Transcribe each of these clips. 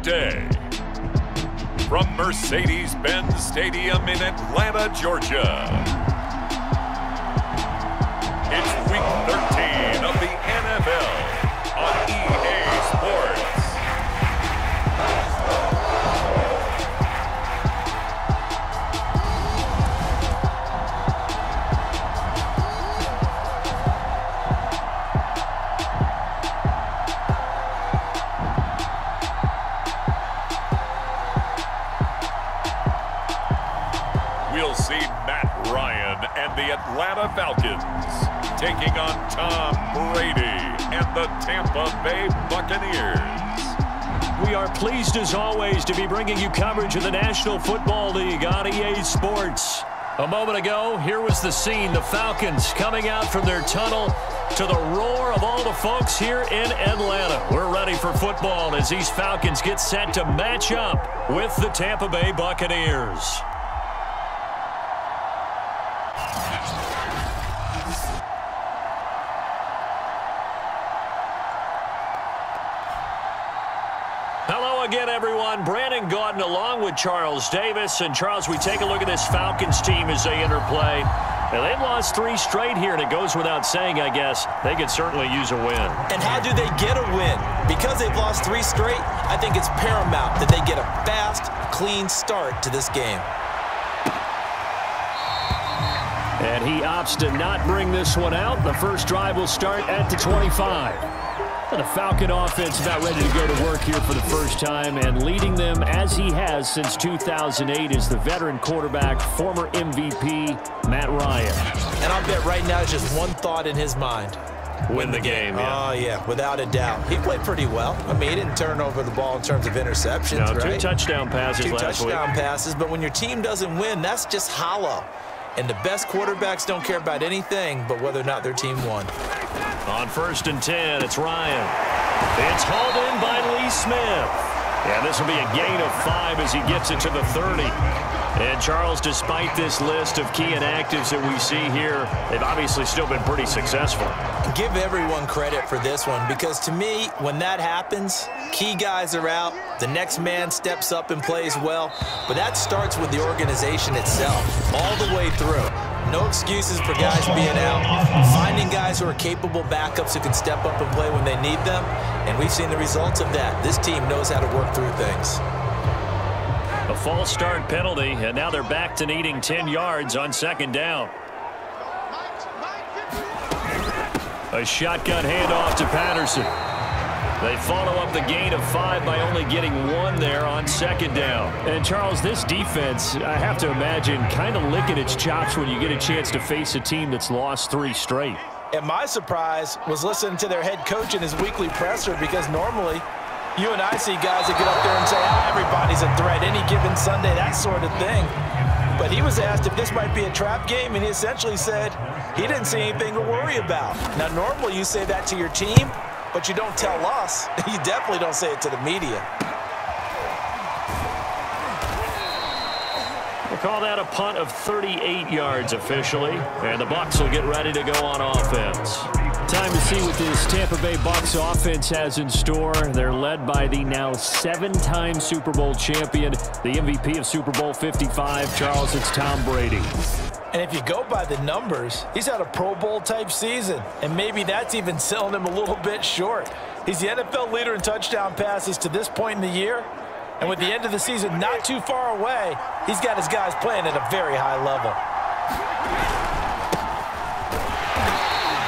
day. From Mercedes-Benz Stadium in Atlanta, Georgia, it's Week 13 of the NFL on EA Sports. We'll see Matt Ryan and the Atlanta Falcons taking on Tom Brady and the Tampa Bay Buccaneers. We are pleased as always to be bringing you coverage of the National Football League on EA Sports. A moment ago, here was the scene. The Falcons coming out from their tunnel to the roar of all the folks here in Atlanta. We're ready for football as these Falcons get set to match up with the Tampa Bay Buccaneers. Hello again, everyone. Brandon Gaudin along with Charles Davis. And, Charles, we take a look at this Falcons team as they interplay. Now, they've lost 3 straight here, and it goes without saying, I guess, they could certainly use a win. And how do they get a win? Because they've lost 3 straight, I think it's paramount that they get a fast, clean start to this game. And he opts to not bring this one out. The first drive will start at the 25. And the Falcon offense about ready to go to work here for the first time, and leading them as he has since 2008 is the veteran quarterback, former MVP, Matt Ryan. And I'll bet right now just one thought in his mind. Win the game, yeah. Oh, yeah, without a doubt. He played pretty well. I mean, he didn't turn over the ball in terms of interceptions, no, right? 2 touchdown passes last week. 2 touchdown passes, but when your team doesn't win, that's just hollow. And the best quarterbacks don't care about anything but whether or not their team won. On 1st and 10, it's Ryan. It's hauled in by Lee Smith. Yeah, this will be a gain of 5 as he gets it to the 30. And, Charles, despite this list of key inactives that we see here, they've obviously still been pretty successful. Give everyone credit for this one because, to me, when that happens, key guys are out, the next man steps up and plays well, but that starts with the organization itself, all the way through. No excuses for guys being out, finding guys who are capable backups who can step up and play when they need them, and we've seen the results of that. This team knows how to work through things. A false start penalty, and now they're back to needing 10 yards on 2nd down. A shotgun handoff to Patterson. They follow up the gain of 5 by only getting 1 there on 2nd down. And, Charles, this defense, I have to imagine, kind of licking its chops when you get a chance to face a team that's lost 3 straight. And my surprise was listening to their head coach in his weekly presser, because normally you and I see guys that get up there and say, everybody's a threat any given Sunday, that sort of thing. But he was asked if this might be a trap game, and he essentially said he didn't see anything to worry about. Now, normally you say that to your team, but you don't tell us. You definitely don't say it to the media. We'll call that a punt of 38 yards officially, and the Bucs will get ready to go on offense. Time to see what this Tampa Bay Bucs offense has in store. They're led by the now 7-time Super Bowl champion, the MVP of Super Bowl 55, Charles, it's Tom Brady. And if you go by the numbers, he's had a Pro Bowl-type season, and maybe that's even selling him a little bit short. He's the NFL leader in touchdown passes to this point in the year, and with the end of the season not too far away, he's got his guys playing at a very high level.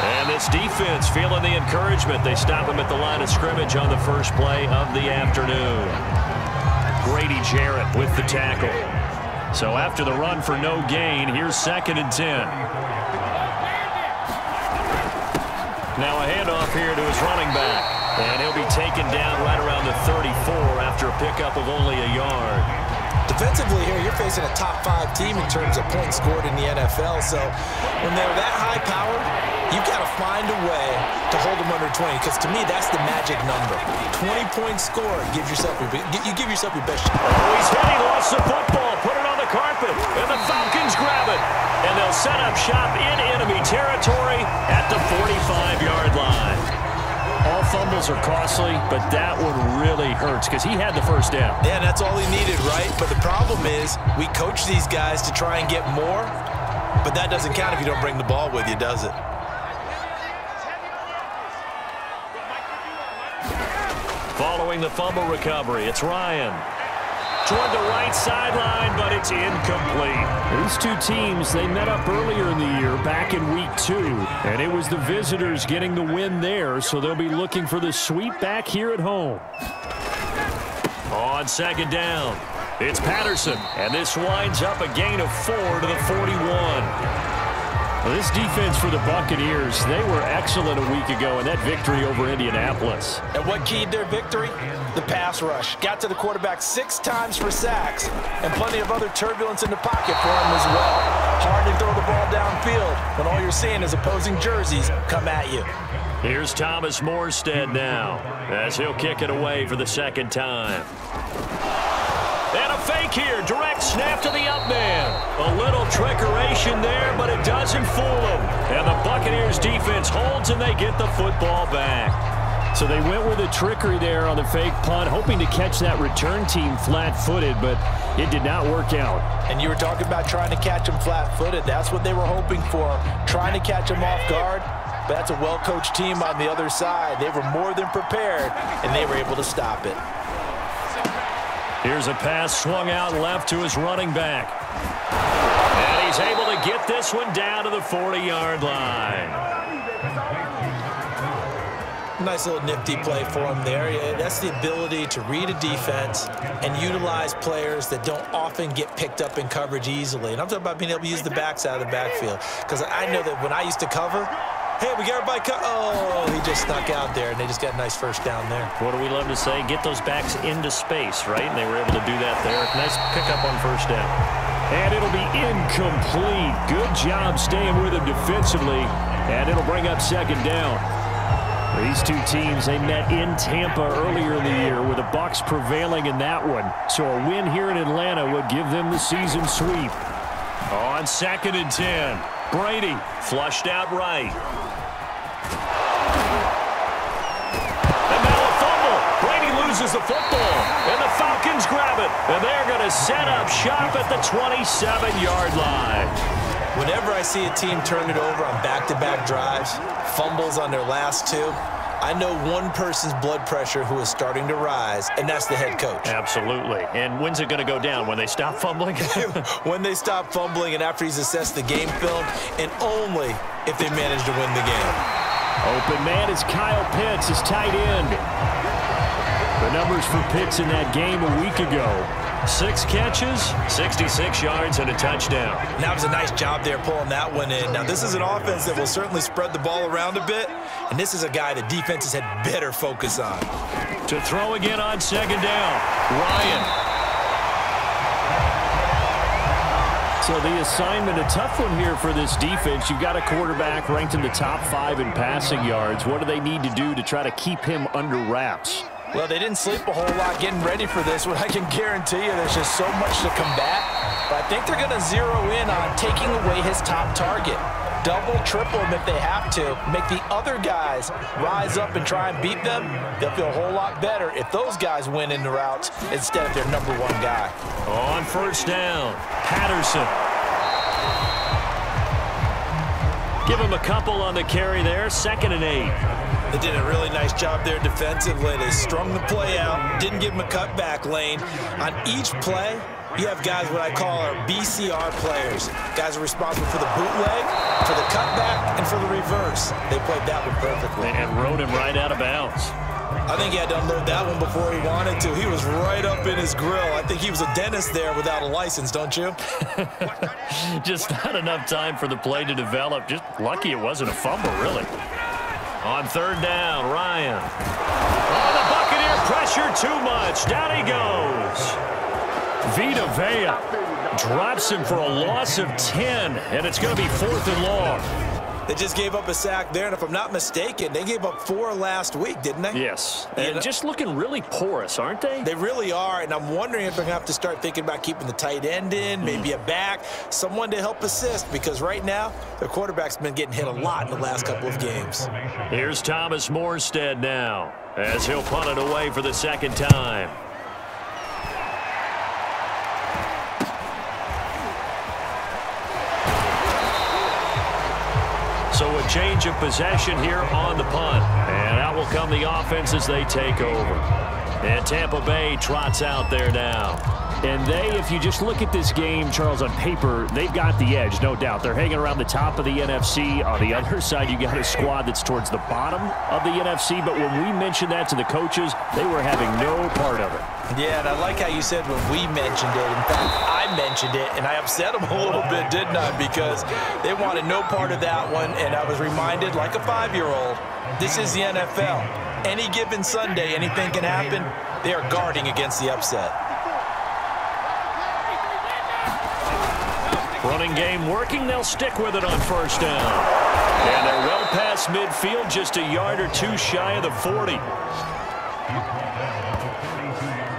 And this defense feeling the encouragement. They stop him at the line of scrimmage on the first play of the afternoon. Grady Jarrett with the tackle. So after the run for no gain, here's 2nd and 10. Now a handoff here to his running back. And he'll be taken down right around the 34 after a pickup of only a yard. Defensively here, you're facing a top 5 team in terms of points scored in the NFL. So when they're that high-powered, you've got to find a way to hold them under 20, because to me, that's the magic number. 20-point score, you give yourself your best shot. Oh, he's hit. He lost the football. Put it on the carpet. And the Falcons grab it. And they'll set up shop in enemy territory at the 45-yard line. All fumbles are costly, but that one really hurts because he had the first down. Yeah, and that's all he needed, right? But the problem is we coach these guys to try and get more, but that doesn't count if you don't bring the ball with you, does it? Following the fumble recovery, it's Ryan. Toward the right sideline, but it's incomplete. These two teams, they met up earlier in the year, back in week 2, and it was the visitors getting the win there, so they'll be looking for the sweep back here at home. On second down, it's Patterson, and this winds up a gain of 4 to the 41. Well, this defense for the Buccaneers, they were excellent a week ago in that victory over Indianapolis. And what keyed their victory? The pass rush. Got to the quarterback 6 times for sacks, and plenty of other turbulence in the pocket for him as well. Hard to throw the ball downfield when all you're seeing is opposing jerseys come at you. Here's Thomas Morstead now, as he'll kick it away for the second time. And a fake here, direct snap to the up man. A little trickeration there, but it doesn't fool them. And the Buccaneers defense holds and they get the football back. So they went with a trickery there on the fake punt, hoping to catch that return team flat-footed, but it did not work out. And you were talking about trying to catch them flat-footed. That's what they were hoping for, trying to catch them off guard. But that's a well-coached team on the other side. They were more than prepared, and they were able to stop it. Here's a pass swung out left to his running back. And he's able to get this one down to the 40-yard line. Nice little nifty play for him there. Yeah, that's the ability to read a defense and utilize players that don't often get picked up in coverage easily. And I'm talking about being able to use the backs out of the backfield. Because I know that when I used to cover, hey, we got everybody oh, he just snuck out there, and they just got a nice first down there. What do we love to say? Get those backs into space, right? And they were able to do that there. Nice pickup on first down. And it'll be incomplete. Good job staying with him defensively, and it'll bring up second down. These two teams, they met in Tampa earlier in the year with the Bucs prevailing in that one. So a win here in Atlanta would give them the season sweep. On 2nd and 10, Brady flushed out right. And now a fumble. Brady loses the football, and the Falcons grab it. And they're going to set up shop at the 27-yard line. Whenever I see a team turn it over on back-to-back drives, fumbles on their last 2, I know one person's blood pressure who is starting to rise, and that's the head coach. Absolutely. And when's it going to go down? When they stop fumbling? When they stop fumbling and after he's assessed the game film, and only if they manage to win the game. Open man is Kyle Pitts, his tight end. The numbers for Pitts in that game a week ago. 6 catches, 66 yards, and a touchdown. That was a nice job there pulling that one in. Now, this is an offense that will certainly spread the ball around a bit, and this is a guy the defenses had better focus on. To throw again on second down, Ryan. So the assignment, a tough one here for this defense. You've got a quarterback ranked in the top 5 in passing yards. What do they need to do to try to keep him under wraps? Well, they didn't sleep a whole lot getting ready for this one. I can guarantee you there's just so much to combat. But I think they're going to zero in on taking away his top target. Double, triple him if they have to. Make the other guys rise up and try and beat them. They'll feel a whole lot better if those guys win in the routes instead of their number 1 guy. On first down, Patterson. Give him a couple on the carry there. 2nd and 8. They did a really nice job there defensively. They strung the play out, didn't give him a cutback lane. On each play, you have guys what I call our BCR players. Guys are responsible for the bootleg, for the cutback, and for the reverse. They played that one perfectly. And rode him right out of bounds. I think he had to unload that one before he wanted to. He was right up in his grill. I think he was a dentist there without a license, don't you? Just not enough time for the play to develop. Just lucky it wasn't a fumble, really. On 3rd down, Ryan. Oh, the Buccaneer pressure too much. Down he goes. Vita Vea drops him for a loss of 10, and it's going to be 4th and long. They just gave up a sack there, and if I'm not mistaken, they gave up 4 last week, didn't they? Yes, and just looking really porous, aren't they? They really are, and I'm wondering if they're going to have to start thinking about keeping the tight end in, maybe a back, someone to help assist, because right now, their quarterback's been getting hit a lot in the last couple of games. Here's Thomas Morstead now, as he'll punt it away for the second time. So a change of possession here on the punt. And out will come the offense as they take over. And Tampa Bay trots out there now. And they, if you just look at this game, Charles, on paper, they've got the edge, no doubt. They're hanging around the top of the NFC. On the other side, you got a squad that's towards the bottom of the NFC. But when we mentioned that to the coaches, they were having no part of it. Yeah, and I like how you said when we mentioned it. In fact, I mentioned it, and I upset them a little bit, didn't I? Because they wanted no part of that one, and I was reminded, like a 5-year-old, this is the NFL. Any given Sunday, anything can happen. They are guarding against the upset. Running game working. They'll stick with it on first down. And they're well past midfield, just a yard or two shy of the 40.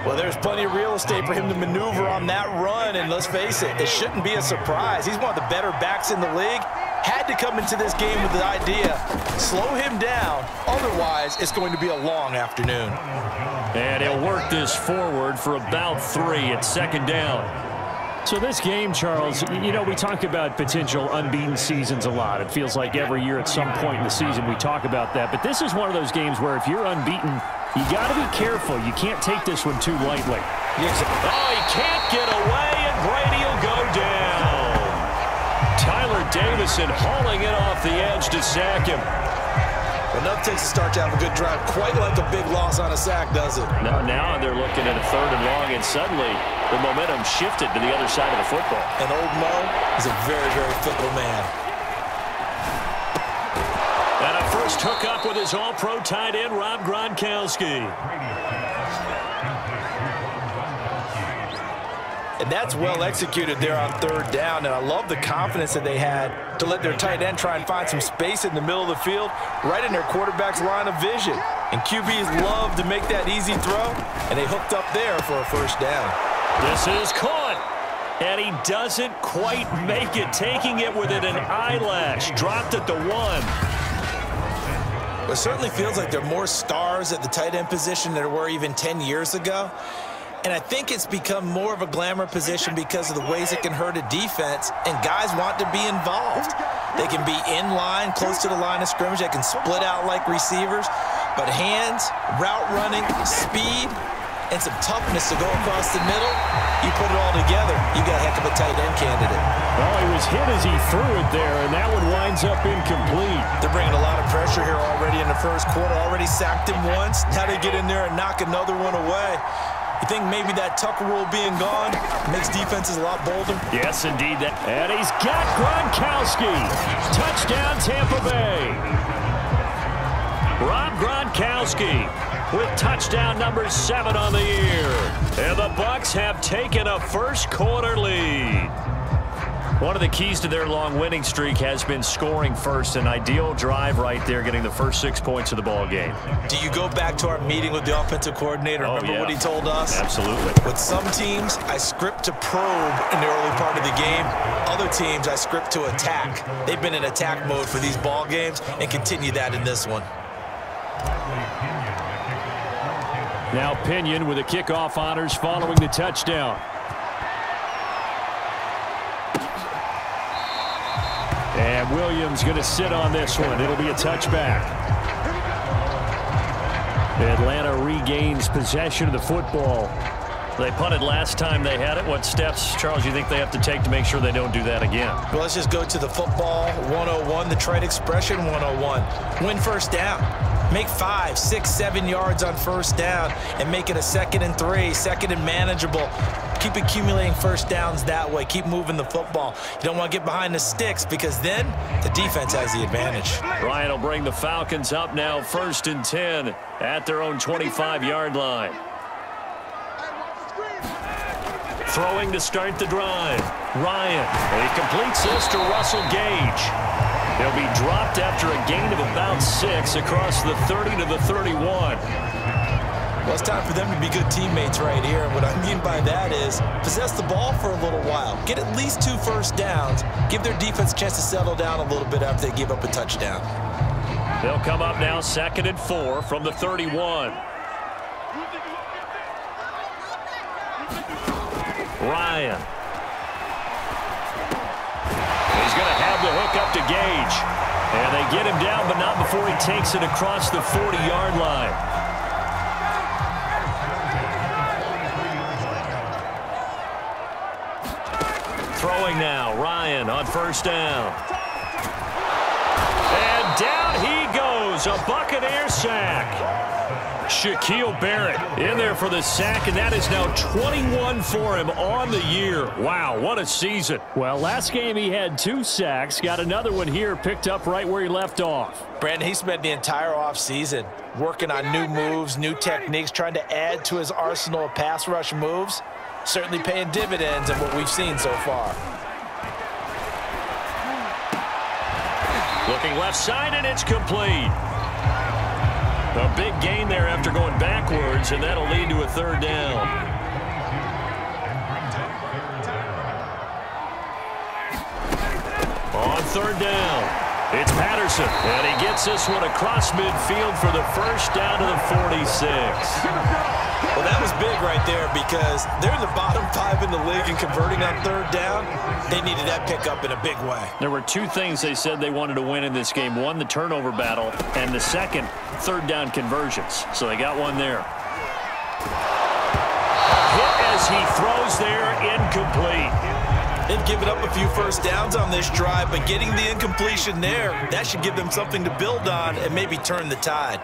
Well, there's plenty of real estate for him to maneuver on that run, and let's face it, it shouldn't be a surprise. He's one of the better backs in the league. Had to come into this game with the idea, slow him down, otherwise it's going to be a long afternoon. And he'll work this forward for about 3 at second down. So this game, Charles, you know, we talk about potential unbeaten seasons a lot. It feels like every year at some point in the season we talk about that. But this is one of those games where if you're unbeaten, you got to be careful. You can't take this one too lightly. Oh, he can't get away, and Brady will go down. Tyler Davison hauling it off the edge to sack him. Enough takes to start to have a good drive. Quite like a big loss on a sack, does it? Now they're looking at a 3rd and long, and suddenly the momentum shifted to the other side of the football. And old Mo is a very, very fickle man. And a first hookup with his all-pro tight end, Rob Gronkowski. And that's well executed there on 3rd down. And I love the confidence that they had to let their tight end try and find some space in the middle of the field, right in their quarterback's line of vision. And QBs love to make that easy throw, and they hooked up there for a first down. This is caught, and he doesn't quite make it, taking it within an eyelash. Dropped at the 1. It certainly feels like there are more stars at the tight end position than there were even 10 years ago. And I think it's become more of a glamour position because of the ways it can hurt a defense, and guys want to be involved. They can be in line, close to the line of scrimmage. They can split out like receivers. But hands, route running, speed, and some toughness to go across the middle, you put it all together, you got a heck of a tight end candidate. Well, he was hit as he threw it there, and that one winds up incomplete. They're bringing a lot of pressure here already in the first quarter. Already sacked him once. Now they get in there and knock another one away. You think maybe that Tucker rule being gone makes defenses a lot bolder? Yes, indeed. And he's got Gronkowski. Touchdown, Tampa Bay. Rob Gronkowski with touchdown number 7 on the year. And the Bucs have taken a first quarter lead. One of the keys to their long winning streak has been scoring first. An ideal drive right there, getting the first 6 points of the ball game. Do you go back to our meeting with the offensive coordinator? Remember what he told us? Absolutely. With some teams, I script to probe in the early part of the game. Other teams, I script to attack. They've been in attack mode for these ball games and continue that in this one. Now Pinion with the kickoff honors following the touchdown. And Williams going to sit on this one. It'll be a touchback. Atlanta regains possession of the football. They punted last time they had it. What steps, Charles, you think they have to take to make sure they don't do that again? Well, let's just go to the football 101, the trade expression 101. Win first down. Make 5, 6, 7 yards on first down and make it a 2nd and 3, 2nd and manageable. Keep accumulating first downs that way. Keep moving the football. You don't want to get behind the sticks because then the defense has the advantage. Ryan will bring the Falcons up now 1st and 10 at their own 25-yard line. Throwing to start the drive. Ryan. He completes this to Russell Gage. He'll be dropped after a gain of about 6 across the 30 to the 31. Well, it's time for them to be good teammates right here. And what I mean by that is possess the ball for a little while. Get at least 2 first downs. Give their defense a chance to settle down a little bit after they give up a touchdown. They'll come up now 2nd and 4 from the 31. Ryan. He's going to have the hook up to Gage. And they get him down, but not before he takes it across the 40-yard line. Throwing now, Ryan on 1st down. And down he goes, a Buccaneer sack. Shaquille Barrett in there for the sack, and that is now 21 for him on the year. Wow, what a season. Well, last game he had 2 sacks. Got another one here, picked up right where he left off. Brandon, he spent the entire offseason working on new moves, new techniques, trying to add to his arsenal of pass rush moves. Certainly paying dividends in what we've seen so far. Looking left side, and it's complete. A big gain there after going backwards, and that'll lead to a 3rd down. On 3rd down, it's Patterson, and he gets this one across midfield for the 1st down to the 46. Well, that was big right there because they're in the bottom 5 in the league and converting on 3rd down. They needed that pickup in a big way. There were 2 things they said they wanted to win in this game. One, the turnover battle, and the second, 3rd down conversions. So they got one there. Hit as he throws there, incomplete. They've given up a few first downs on this drive, but getting the incompletion there, that should give them something to build on and maybe turn the tide.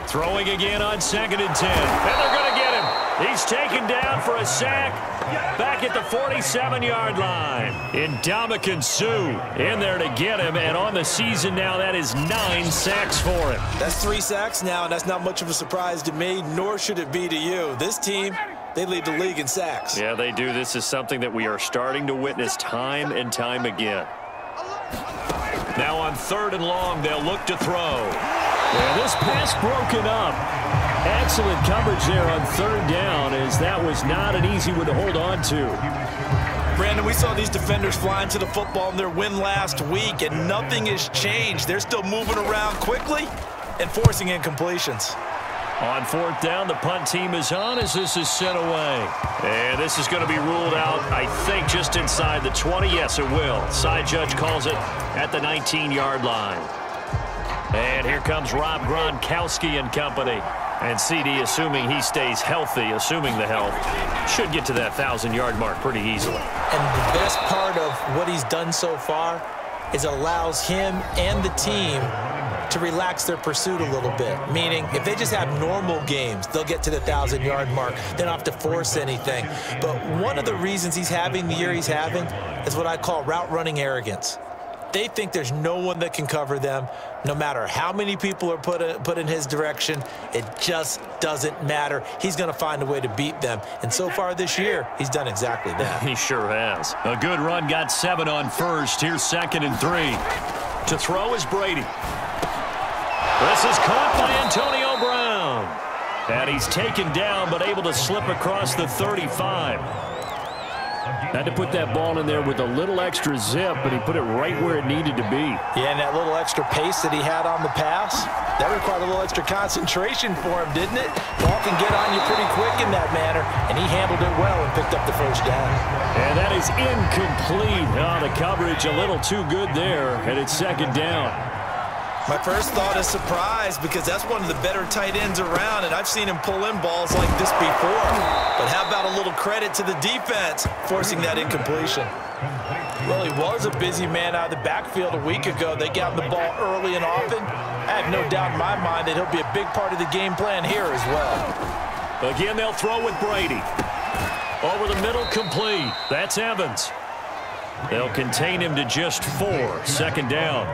Throwing again on 2nd and 10. And they're going to get him. He's taken down for a sack back at the 47-yard line. Ndamukong Suh in there to get him. And on the season now, that is 9 sacks for him. That's 3 sacks now, and that's not much of a surprise to me, nor should it be to you. This team, they lead the league in sacks. Yeah, they do. This is something that we are starting to witness time and time again. Now on 3rd and long, they'll look to throw. Yeah, this pass broken up. Excellent coverage there on 3rd down, as that was not an easy one to hold on to. Brandon, we saw these defenders flying to the football in their win last week, and nothing has changed. They're still moving around quickly and forcing incompletions. On 4th down, the punt team is on as this is sent away. And this is going to be ruled out, I think, just inside the 20. Yes, it will. Side judge calls it at the 19-yard line. And here comes Rob Gronkowski and company. And CD, assuming he stays healthy, assuming the health, should get to that 1,000-yard mark pretty easily. And the best part of what he's done so far is it allows him and the team to relax their pursuit a little bit. Meaning, if they just have normal games, they'll get to the 1,000-yard mark. They don't have to force anything. But one of the reasons he's having the year he's having is what I call route running arrogance. They think there's no one that can cover them, no matter how many people are put in his direction. It just doesn't matter. He's going to find a way to beat them. And so far this year, he's done exactly that. He sure has. A good run, got 7 on 1st. Here's 2nd and 3. To throw is Brady. This is caught by Antonio Brown. And he's taken down, but able to slip across the 35. Had to put that ball in there with a little extra zip, but he put it right where it needed to be. Yeah, and that little extra pace that he had on the pass, that required a little extra concentration for him, didn't it? Ball can get on you pretty quick in that manner, and he handled it well and picked up the 1st down. And that is incomplete. Oh, the coverage a little too good there, and it's 2nd down. My first thought is surprise, because that's one of the better tight ends around, and I've seen him pull in balls like this before. But how about a little credit to the defense forcing that incompletion? Well, he was a busy man out of the backfield a week ago. They got him the ball early and often. I have no doubt in my mind that he'll be a big part of the game plan here as well. Again, they'll throw with Brady. Over the middle, complete. That's Evans. They'll contain him to just 4. 2nd down.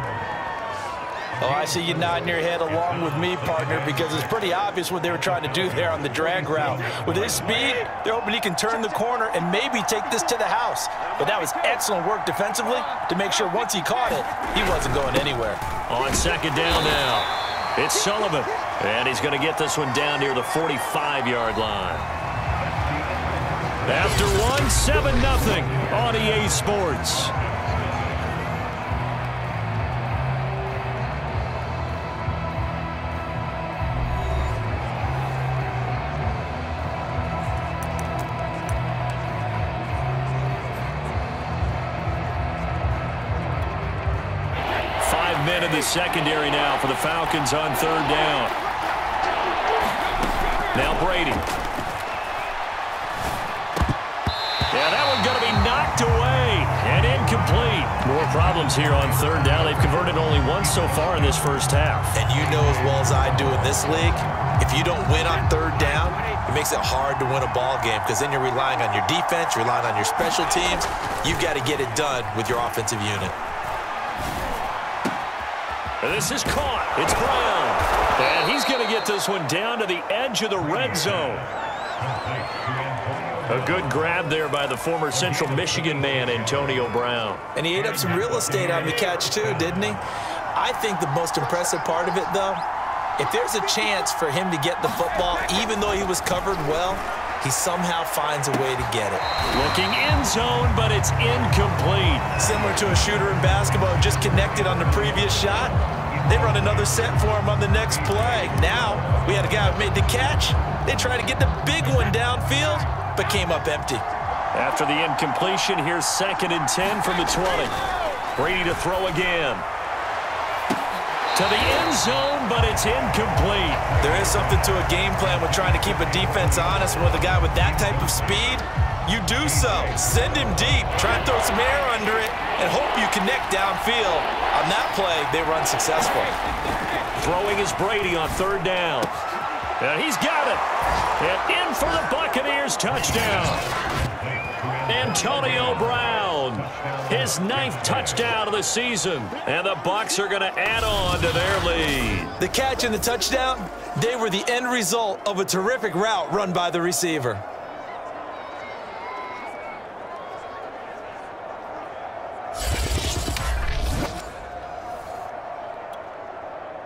Oh, I see you nodding your head along with me, partner, because it's pretty obvious what they were trying to do there on the drag route. With his speed, they're hoping he can turn the corner and maybe take this to the house. But that was excellent work defensively to make sure once he caught it, he wasn't going anywhere. On second down now, it's Sullivan. And he's going to get this one down near the 45-yard line. After one, 7-0 on EA Sports. In the secondary now for the Falcons on third down. Now Brady. Yeah, that one going to be knocked away and incomplete. More problems here on third down. They've converted only once so far in this first half. And you know as well as I do in this league, if you don't win on third down, it makes it hard to win a ball game because then you're relying on your defense, you're relying on your special teams. You've got to get it done with your offensive unit. This is caught. It's Brown. And he's going to get this one down to the edge of the red zone. A good grab there by the former Central Michigan man, Antonio Brown. And he ate up some real estate on the catch too, didn't he? I think the most impressive part of it, though, if there's a chance for him to get the football, even though he was covered well, he somehow finds a way to get it. Looking end zone, but it's incomplete. Similar to a shooter in basketball who just connected on the previous shot. They run another set for him on the next play. Now, we had a guy who made the catch. They tried to get the big one downfield, but came up empty. After the incompletion, here's 2nd and 10 from the 20. Brady to throw again. To the end zone, but it's incomplete. There is something to a game plan with trying to keep a defense honest. With a guy with that type of speed, you do so. Send him deep. Try and throw some air under it and hope you connect downfield. On that play, they run successful. Throwing is Brady on third down. And he's got it. And in for the Buccaneers touchdown. Antonio Brown, his 9th touchdown of the season. And the Bucs are going to add on to their lead. The catch and the touchdown, they were the end result of a terrific route run by the receiver.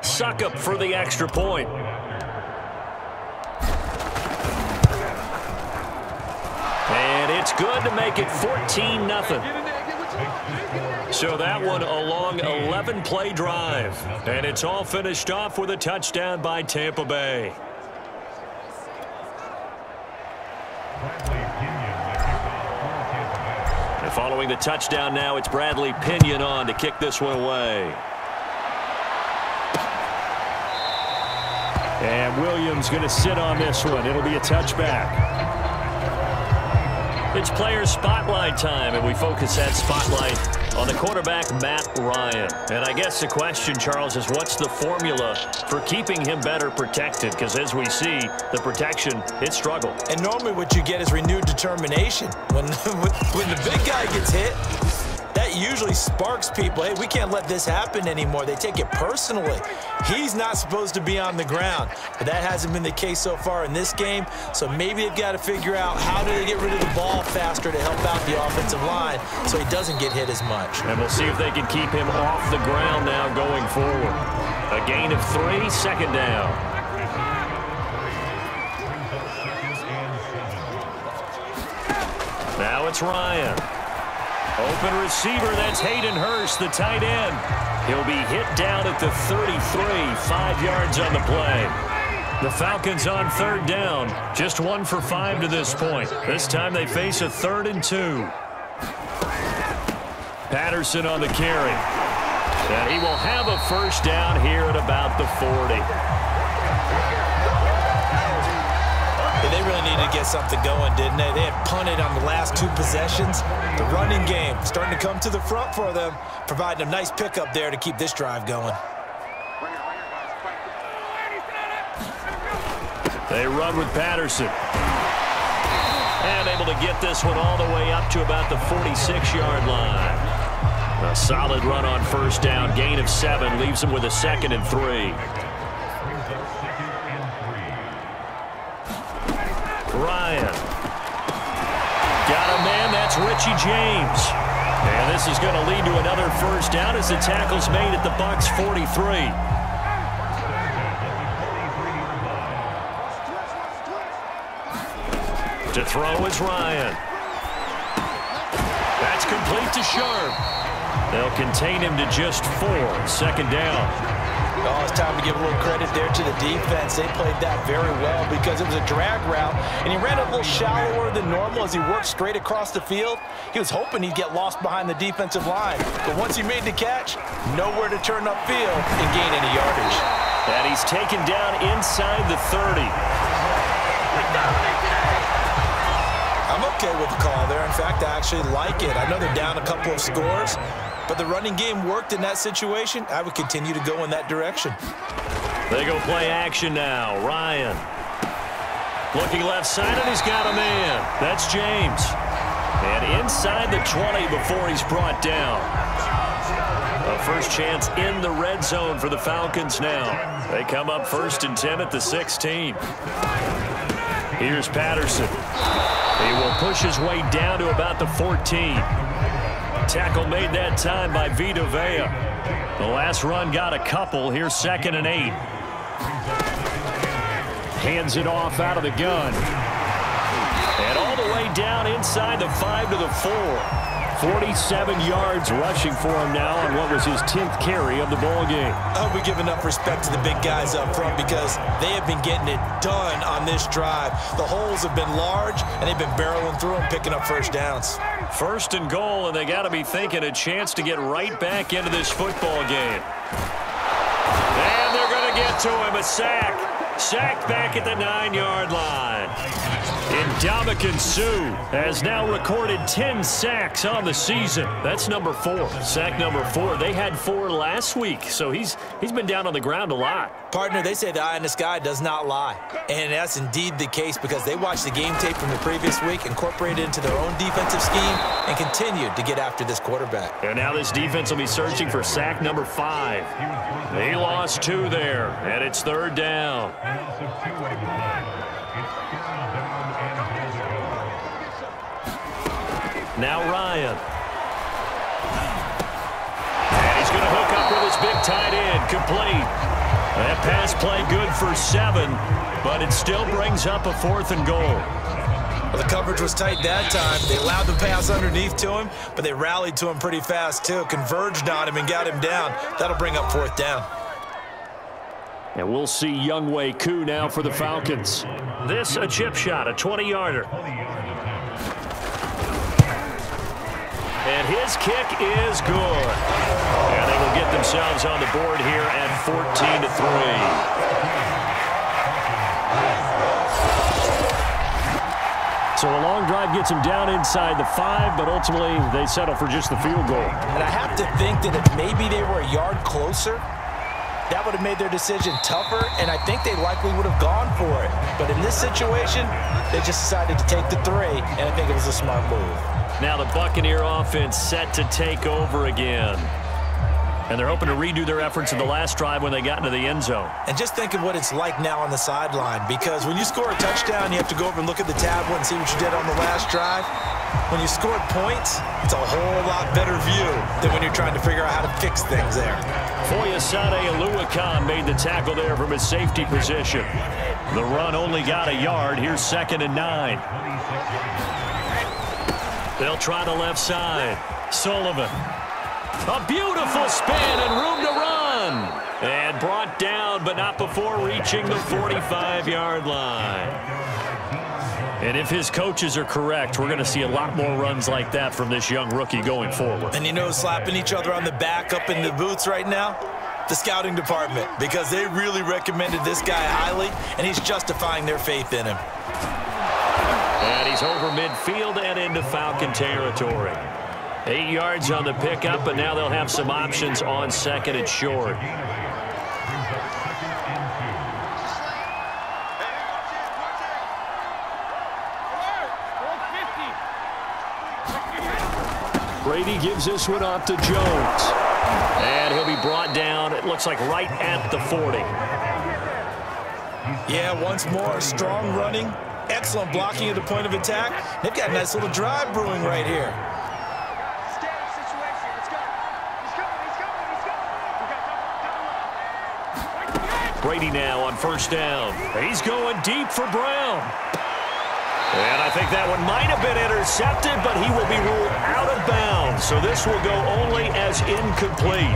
Suck up for the extra point. And it's good to make it 14-0. So that one a long 11-play drive. And it's all finished off with a touchdown by Tampa Bay. And following the touchdown now, it's Bradley Pinion on to kick this one away. And Williams going to sit on this one. It'll be a touchback. It's player spotlight time, and we focus that spotlight on the quarterback, Matt Ryan. And I guess the question, Charles, is what's the formula for keeping him better protected? Because as we see, the protection, it struggled. And normally what you get is renewed determination. When the big guy gets hit, that usually sparks people. Hey, we can't let this happen anymore. They take it personally. He's not supposed to be on the ground, but that hasn't been the case so far in this game. So maybe they've got to figure out how do they get rid of the ball faster to help out the offensive line so he doesn't get hit as much. And we'll see if they can keep him off the ground now going forward. A gain of 3, 2nd down. Now it's Ryan. Open receiver, that's Hayden Hurst, the tight end. He'll be hit down at the 33, 5 yards on the play. The Falcons on third down, just 1 for 5 to this point. This time they face a 3rd and 2. Patterson on the carry. And he will have a first down here at about the 40. They really needed to get something going, didn't they? They had punted on the last 2 possessions. The running game starting to come to the front for them, providing a nice pickup there to keep this drive going. They run with Patterson. And able to get this one all the way up to about the 46-yard line. A solid run on first down. Gain of 7 leaves him with a 2nd and 3. Ryan. Got a man. That's Richie James. And this is going to lead to another first down as the tackle's made at the Bucs 43. To throw is Ryan. That's complete to Sharp. They'll contain him to just 4. 2nd down. Oh, it's time to give a little credit there to the defense. They played that very well because it was a drag route, and he ran a little shallower than normal as he worked straight across the field. He was hoping he'd get lost behind the defensive line, but once he made the catch, nowhere to turn upfield and gain any yardage. And he's taken down inside the 30. I'm okay with the call there. In fact, I actually like it. I know they're down a couple of scores, but the running game worked in that situation. I would continue to go in that direction. They go play action now. Ryan. Looking left side, and he's got a man. That's James. And inside the 20 before he's brought down. A first chance in the red zone for the Falcons now. They come up 1st and 10 at the 16. Here's Patterson. He will push his way down to about the 14. Tackle made that time by Vita Vea. The last run got a couple. Here's 2nd and 8. Hands it off out of the gun. And all the way down inside the 5 to the 4. 47 yards rushing for him now on what was his 10th carry of the ball game. I hope we give enough respect to the big guys up front because they have been getting it done on this drive. The holes have been large, and they've been barreling through them, picking up first downs. 1st and goal, and they got to be thinking a chance to get right back into this football game. And they're going to get to him. A sack. Sacked back at the 9-yard line. Ndamukong Suh has now recorded 10 sacks on the season. That's number 4. Sack number 4. They had 4 last week, so he's been down on the ground a lot. Partner, they say the eye in the sky does not lie. And that's indeed the case because they watched the game tape from the previous week, incorporated it into their own defensive scheme, and continued to get after this quarterback. And now this defense will be searching for sack number 5. They lost 2 there, and it's 3rd down. Now Ryan. And he's going to hook up with his big tight end. Complete. That pass play good for 7, but it still brings up a 4th and goal. Well, the coverage was tight that time. They allowed the pass underneath to him, but they rallied to him pretty fast, too. Converged on him and got him down. That'll bring up 4th down. And we'll see Younghoe Koo now for the Falcons. This a chip shot, a 20-yarder. And his kick is good. And they will get themselves on the board here at 14-3. So a long drive gets them down inside the 5, but ultimately they settle for just the field goal. And I have to think that if maybe they were a yard closer, that would have made their decision tougher, and I think they likely would have gone for it. But in this situation, they just decided to take the 3, and I think it was a smart move. Now the Buccaneer offense set to take over again. And they're hoping to redo their efforts in the last drive when they got into the end zone. And just think of what it's like now on the sideline, because when you score a touchdown, you have to go over and look at the tablet and see what you did on the last drive. When you scored points, it's a whole lot better view than when you're trying to figure out how to fix things there. Foyesade Oluwakan made the tackle there from his safety position. The run only got a yard. Here's 2nd and 9. They'll try the left side. Sullivan. A beautiful spin and room to run. And brought down, but not before reaching the 45-yard line. And if his coaches are correct, we're going to see a lot more runs like that from this young rookie going forward. And you know, slapping each other on the back up in the booths right now? The scouting department, because they really recommended this guy highly, and he's justifying their faith in him. And he's over midfield and into Falcon territory. 8 yards on the pickup, but now they'll have some options on 2nd and short. Brady gives this one off to Jones. And he'll be brought down, it looks like right at the 40. Yeah, once more, strong running, excellent blocking at the point of attack. They've got a nice little drive brewing right here. Brady now on first down. He's going deep for Brown. And I think that one might have been intercepted, but he will be ruled out of bounds. So this will go only as incomplete.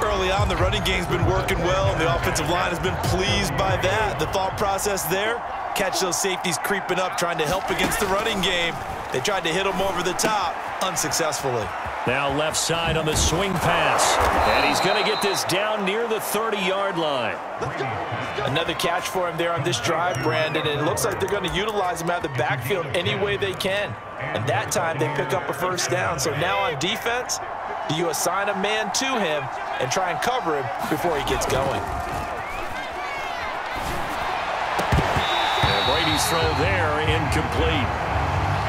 Early on, the running game's been working well, and the offensive line has been pleased by that. The thought process there, catch those safeties creeping up, trying to help against the running game. They tried to hit him over the top, unsuccessfully. Now left side on the swing pass. And he's going to get this down near the 30-yard line. Another catch for him there on this drive, Brandon, and it looks like they're going to utilize him out of the backfield any way they can. And that time they pick up a first down. So now on defense, do you assign a man to him and try and cover him before he gets going? And Brady's throw there, incomplete.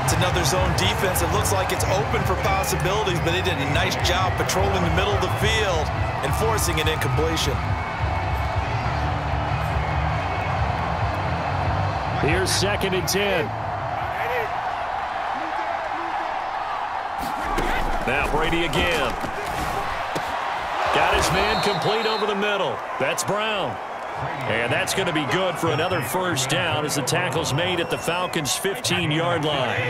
It's another zone defense. It looks like it's open for possibilities, but they did a nice job patrolling the middle of the field and forcing an incompletion. Here's 2nd and 10. Now Brady again. Got his man complete over the middle. That's Brown. And that's going to be good for another first down as the tackle's made at the Falcons' 15-yard line.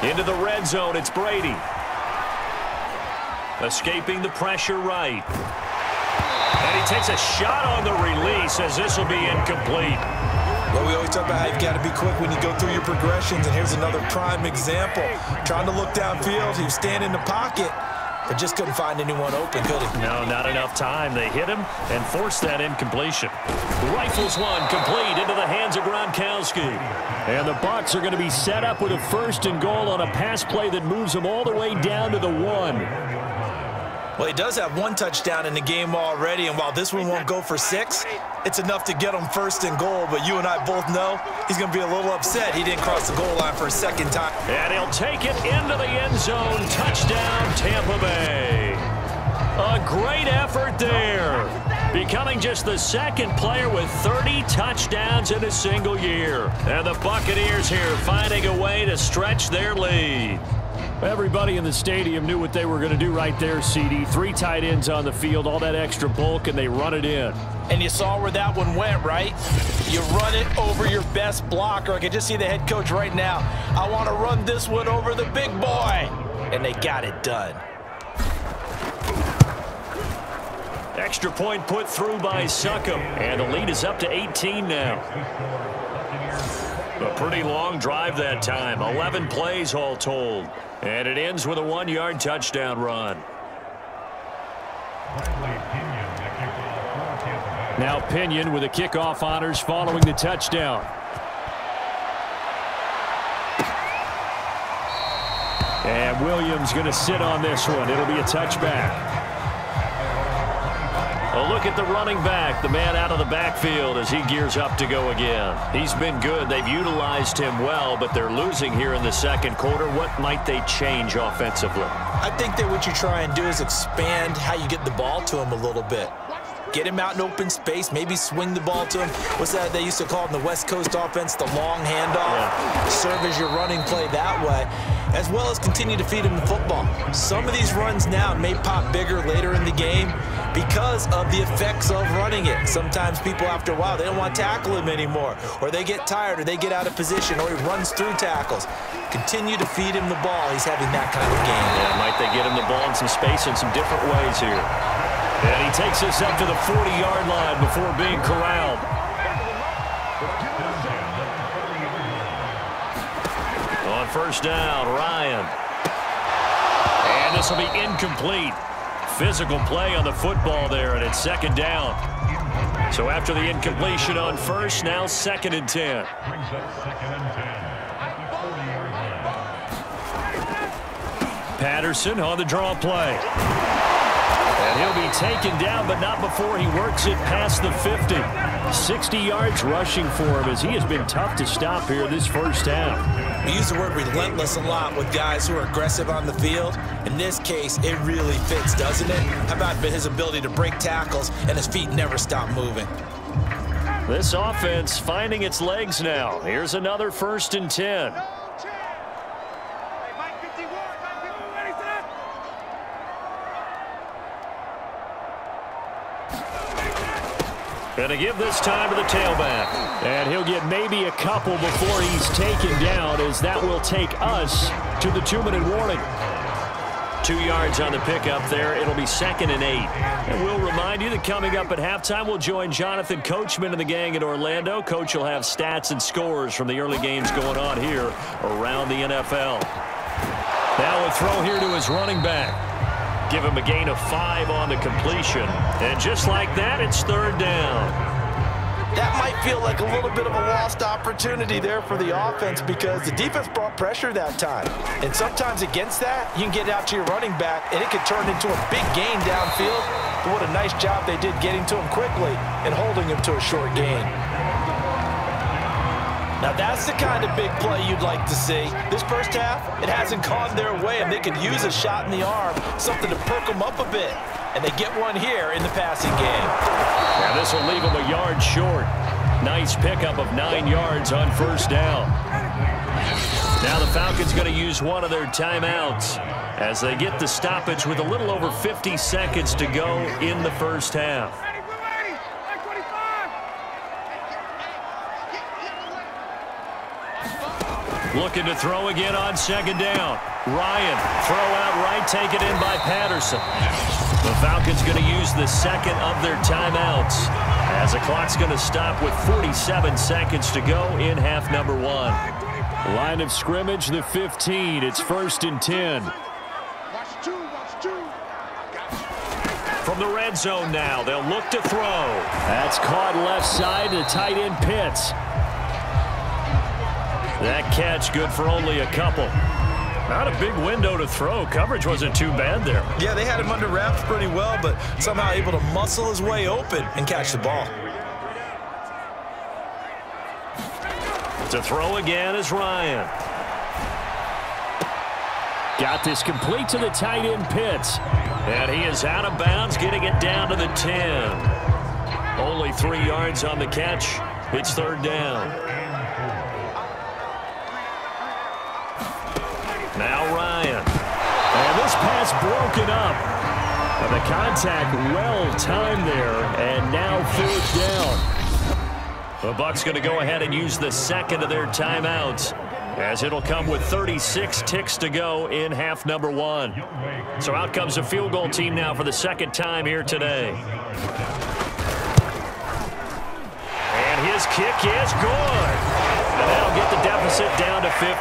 Into the red zone, it's Brady. Escaping the pressure right. And he takes a shot on the release as this will be incomplete. Well, we always talk about how you've got to be quick when you go through your progressions, and here's another prime example. Trying to look downfield, he was standing in the pocket, but just couldn't find anyone open, could he? No, not enough time. They hit him and forced that incompletion. Rifles one complete into the hands of Gronkowski. And the Bucs are going to be set up with a 1st and goal on a pass play that moves them all the way down to the 1. Well, he does have 1 touchdown in the game already, and while this one won't go for 6, it's enough to get him 1st and goal. But you and I both know he's going to be a little upset he didn't cross the goal line for a 2nd time. And he'll take it into the end zone. Touchdown, Tampa Bay. A great effort there. Becoming just the 2nd player with 30 touchdowns in a single year. And the Buccaneers here finding a way to stretch their lead. Everybody in the stadium knew what they were going to do right there, CD. 3 tight ends on the field, all that extra bulk, and they run it in. And you saw where that one went, right? You run it over your best blocker. I can just see the head coach right now. I want to run this one over the big boy. And they got it done. Extra point put through by Succop. And the lead is up to 18 now. A pretty long drive that time. 11 plays all told. And it ends with a 1-yard touchdown run. Now Pinion with the kickoff honors following the touchdown. And Williams going to sit on this one. It'll be a touchback. A look at the running back, the man out of the backfield as he gears up to go again. He's been good. They've utilized him well, but they're losing here in the 2nd quarter. What might they change offensively? I think that what you try and do is expand how you get the ball to him a little bit. Get him out in open space, maybe swing the ball to him. What's that they used to call in the West Coast offense, the long handoff? Yeah. Serve as your running play that way, as well as continue to feed him the football. Some of these runs now may pop bigger later in the game because of the effects of running it. Sometimes people, after a while, they don't want to tackle him anymore, or they get tired, or they get out of position, or he runs through tackles. Continue to feed him the ball. He's having that kind of game. Yeah, might they get him the ball in some space in some different ways here. And he takes us up to the 40-yard line before being corralled. On first down, Ryan. And this will be incomplete. Physical play on the football there, and it's 2nd down. So after the incompletion on first, now 2nd and 10. Patterson on the draw play. And he'll be taken down, but not before he works it past the 50. 60 yards rushing for him as he has been tough to stop here this first half. We use the word relentless a lot with guys who are aggressive on the field. In this case, it really fits, doesn't it? How about his ability to break tackles and his feet never stop moving? This offense finding its legs now. Here's another 1st and 10. Going to give this time to the tailback. And he'll get maybe a couple before he's taken down, as that will take us to the 2-minute warning. 2 yards on the pickup there. It'll be 2nd and 8. And we'll remind you that coming up at halftime, we'll join Jonathan Coachman and the gang in Orlando. Coach will have stats and scores from the early games going on here around the NFL. Now a throw here to his running back. Give him a gain of 5 on the completion. And just like that, it's 3rd down. That might feel like a little bit of a lost opportunity there for the offense because the defense brought pressure that time. And sometimes against that, you can get out to your running back, and it could turn into a big gain downfield. But what a nice job they did getting to him quickly and holding him to a short gain. Now, that's the kind of big play you'd like to see. This first half, it hasn't gone their way, and they could use a shot in the arm, something to perk them up a bit. And they get one here in the passing game. Now, this will leave them a yard short. Nice pickup of 9 yards on 1st down. Now the Falcons going to use one of their timeouts as they get the stoppage with a little over 50 seconds to go in the first half. Looking to throw again on 2nd down. Ryan, throw out right, taken in by Patterson. The Falcons going to use the 2nd of their timeouts as the clock's going to stop with 47 seconds to go in half number 1. Line of scrimmage, the 15. It's 1st and 10. From the red zone now, they'll look to throw. That's caught left side to tight end Pence. That catch good for only a couple. Not a big window to throw. Coverage wasn't too bad there. Yeah, they had him under wraps pretty well, but somehow able to muscle his way open and catch the ball. To throw again is Ryan. Got this complete to the tight end Pitts. And he is out of bounds, getting it down to the 10. Only 3 yards on the catch. It's 3rd down. Now Ryan. And this pass broken up. And the contact well timed there. And now 4th down. The Bucs going to go ahead and use the 2nd of their timeouts, as it'll come with 36 ticks to go in half number 1. So out comes a field goal team now for the 2nd time here today. And his kick is good. And that'll get the deficit down to 15.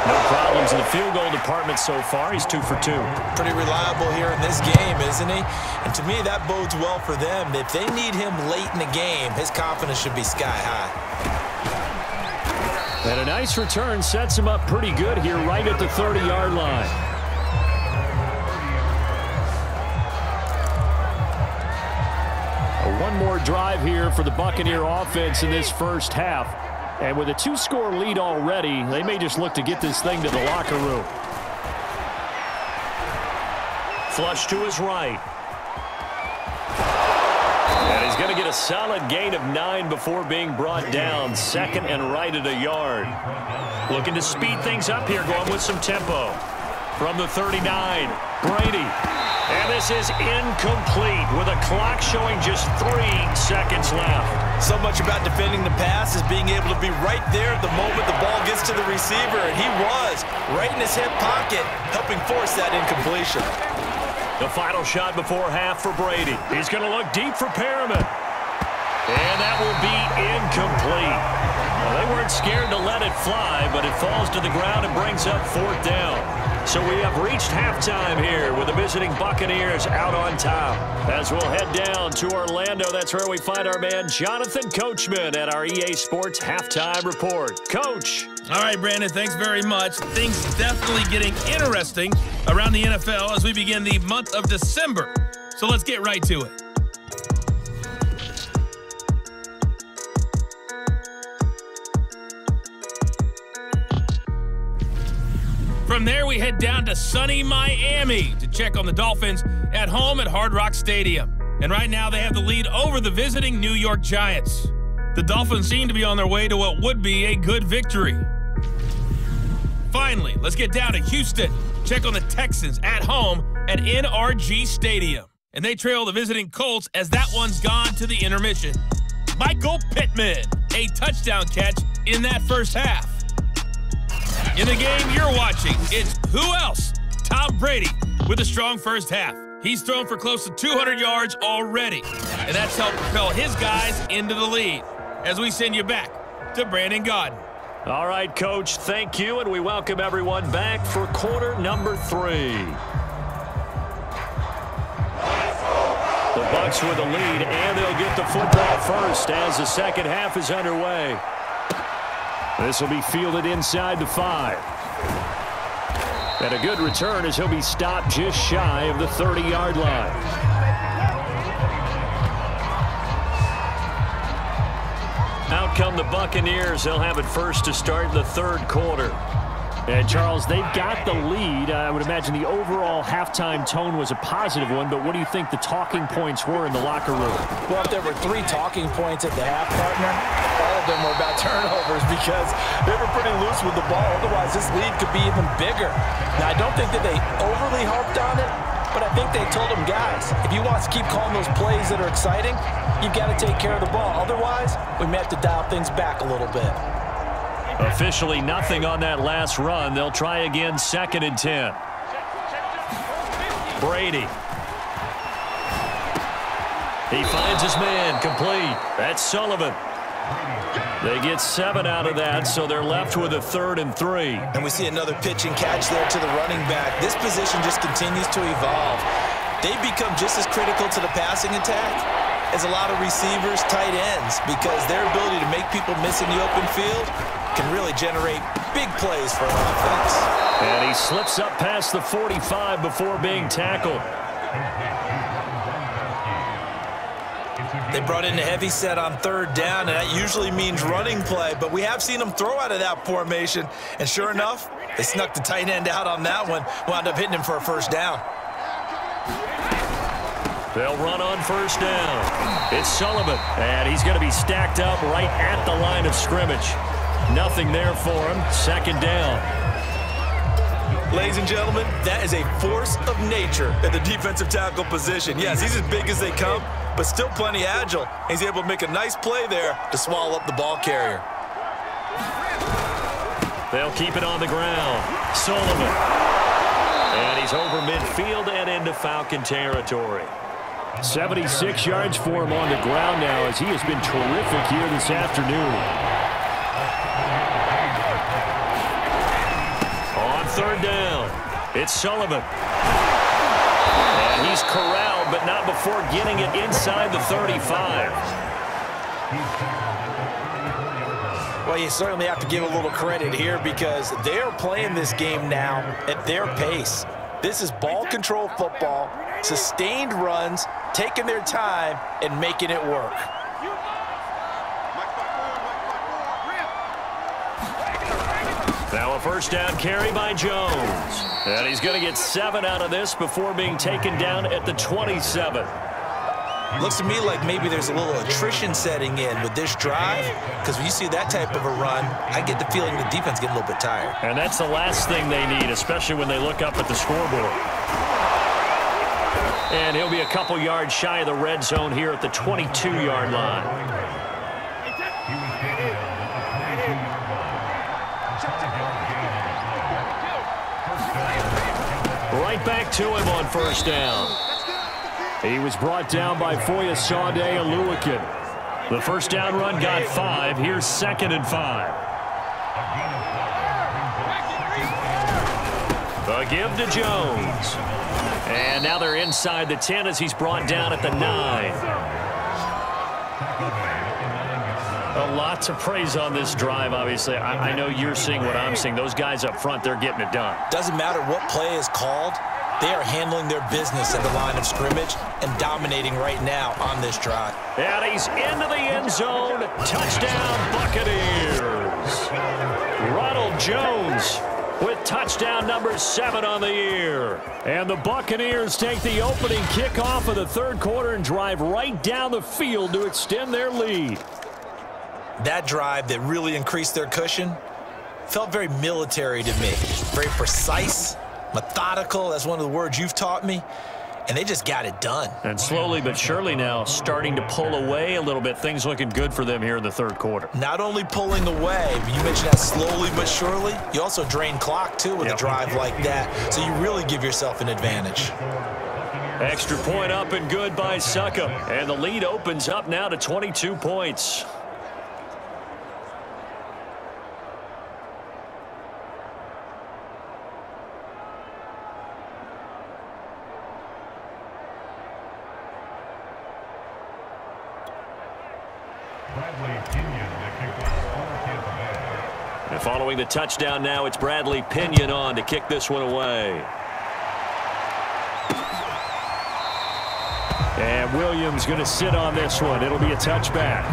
No problems in the field goal department so far. He's 2 for 2. Pretty reliable here in this game, isn't he? And to me, that bodes well for them. If they need him late in the game, his confidence should be sky high. And a nice return sets him up pretty good here right at the 30-yard line. One more drive here for the Buccaneer offense in this first half. And with a 2-score lead already, they may just look to get this thing to the locker room. Flush to his right. And he's going to get a solid gain of 9 before being brought down. 2nd and right at a yard. Looking to speed things up here, going with some tempo. From the 39, Brady. And this is incomplete with a clock showing just 3 seconds left. So much about defending the pass is being able to be right there the moment the ball gets to the receiver, and he was right in his hip pocket, helping force that incompletion. The final shot before half for Brady. He's going to look deep for Perriman. And that will be incomplete. Well, they weren't scared to let it fly, but it falls to the ground and brings up 4th down. So we have reached halftime here with the visiting Buccaneers out on top. As we'll head down to Orlando, that's where we find our man Jonathan Coachman at our EA Sports Halftime Report. Coach. All right, Brandon, thanks very much. Things definitely getting interesting around the NFL as we begin the month of December. So let's get right to it. From there, we head down to sunny Miami to check on the Dolphins at home at Hard Rock Stadium. And right now, they have the lead over the visiting New York Giants. The Dolphins seem to be on their way to what would be a good victory. Finally, let's get down to Houston. Check on the Texans at home at NRG Stadium. And they trail the visiting Colts as that one's gone to the intermission. Michael Pittman, a touchdown catch in that first half. In the game you're watching, it's who else? Tom Brady with a strong first half. He's thrown for close to 200 yards already, and that's helped propel his guys into the lead. As we send you back to Brandon Gaudin. All right, Coach, thank you, and we welcome everyone back for quarter number 3. The Bucs with the lead, and they'll get the football first as the second half is underway. This will be fielded inside the 5. And a good return as he'll be stopped just shy of the 30-yard line. Out come the Buccaneers. They'll have it first to start the third quarter. And, Charles, they've got the lead. I would imagine the overall halftime tone was a positive one, but what do you think the talking points were in the locker room? Well, if there were 3 talking points at the half, partner, all of them were about turnovers because they were pretty loose with the ball. Otherwise, this lead could be even bigger. Now, I don't think that they overly harped on it, but I think they told them, guys, if you want us to keep calling those plays that are exciting, you've got to take care of the ball. Otherwise, we may have to dial things back a little bit. Officially nothing on that last run. They'll try again, 2nd and 10. Brady. He finds his man, complete. That's Sullivan. They get 7 out of that, so they're left with a 3rd and 3. And we see another pitch and catch there to the running back. This position just continues to evolve. They've become just as critical to the passing attack as a lot of receivers, tight ends, because their ability to make people miss in the open field can really generate big plays for an offense. And he slips up past the 45 before being tackled. They brought in a heavy set on 3rd down, and that usually means running play, but we have seen them throw out of that formation, and sure enough, they snuck the tight end out on that one, wound up hitting him for a first down. They'll run on first down. It's Sullivan, and he's going to be stacked up right at the line of scrimmage. Nothing there for him. 2nd down. Ladies and gentlemen, that is a force of nature at the defensive tackle position. Yes, he's as big as they come, but still plenty agile. He's able to make a nice play there to swallow up the ball carrier. They'll keep it on the ground. Sullivan. And he's over midfield and into Falcon territory. 76 yards for him on the ground now as he has been terrific here this afternoon. On 3rd down, it's Sullivan. And he's corralled, but not before getting it inside the 35. Well, you certainly have to give a little credit here because they're playing this game now at their pace. This is ball control football, sustained runs, taking their time and making it work. Now a first down carry by Jones. And he's going to get 7 out of this before being taken down at the 27. Looks to me like maybe there's a little attrition setting in with this drive, because when you see that type of a run, I get the feeling the defense getting a little bit tired. And that's the last thing they need, especially when they look up at the scoreboard. And he'll be a couple yards shy of the red zone here at the 22-yard line. Right back to him on first down. He was brought down by Foyesade Oluwakin. The first down run got 5. Here's 2nd and 5. The give to Jones. And now they're inside the 10 as he's brought down at the 9. a lot to praise on this drive, obviously. I know you're seeing what I'm seeing. Those guys up front, they're getting it done. Doesn't matter what play is called. They are handling their business at the line of scrimmage and dominating right now on this drive. And he's into the end zone. Touchdown, Buccaneers. Ronald Jones with touchdown number 7 on the year. And the Buccaneers take the opening kickoff of the third quarter and drive right down the field to extend their lead. That drive that really increased their cushion felt very military to me. Very precise, methodical. That's one of the words you've taught me. And they just got it done. And slowly but surely now starting to pull away a little bit. Things looking good for them here in the third quarter. Not only pulling away, but you mentioned that slowly but surely. You also drain clock, too, with a drive like that. So you really give yourself an advantage. Extra point up and good by Succop. And the lead opens up now to 22 points. And following the touchdown now, it's Bradley Pinion on to kick this one away. And Williams going to sit on this one. It'll be a touchback.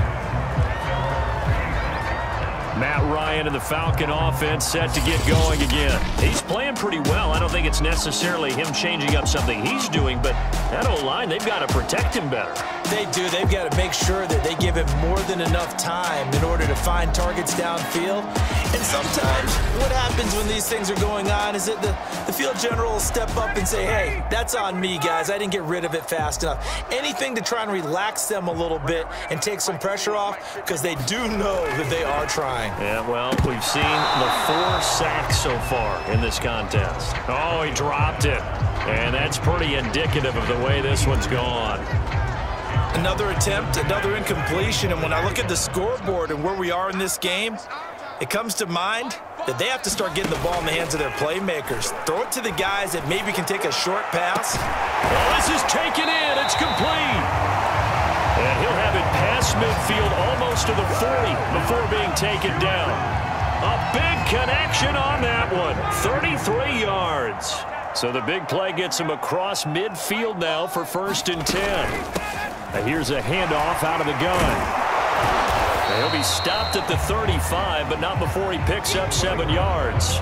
Matt Ryan and the Falcon offense set to get going again. He's playing pretty well. I don't think it's necessarily him changing up something he's doing, but that O-line, they've got to protect him better. They do. They've got to make sure that they give him more than enough time in order to find targets downfield. And sometimes what happens when these things are going on is that the field general will step up and say, hey, that's on me, guys. I didn't get rid of it fast enough. Anything to try and relax them a little bit and take some pressure off, because they do know that they are trying. Yeah, well, we've seen the 4 sacks so far in this contest. Oh, he dropped it. And that's pretty indicative of the way this one's gone. Another attempt, another incompletion, and when I look at the scoreboard and where we are in this game, it comes to mind that they have to start getting the ball in the hands of their playmakers. Throw it to the guys that maybe can take a short pass. Oh, this is taken in. It's complete. And he'll have it past midfield almost to the 40 before being taken down. A big connection on that one. 33 yards. So the big play gets him across midfield now for 1st and 10. And here's a handoff out of the gun. And he'll be stopped at the 35, but not before he picks up 7 yards.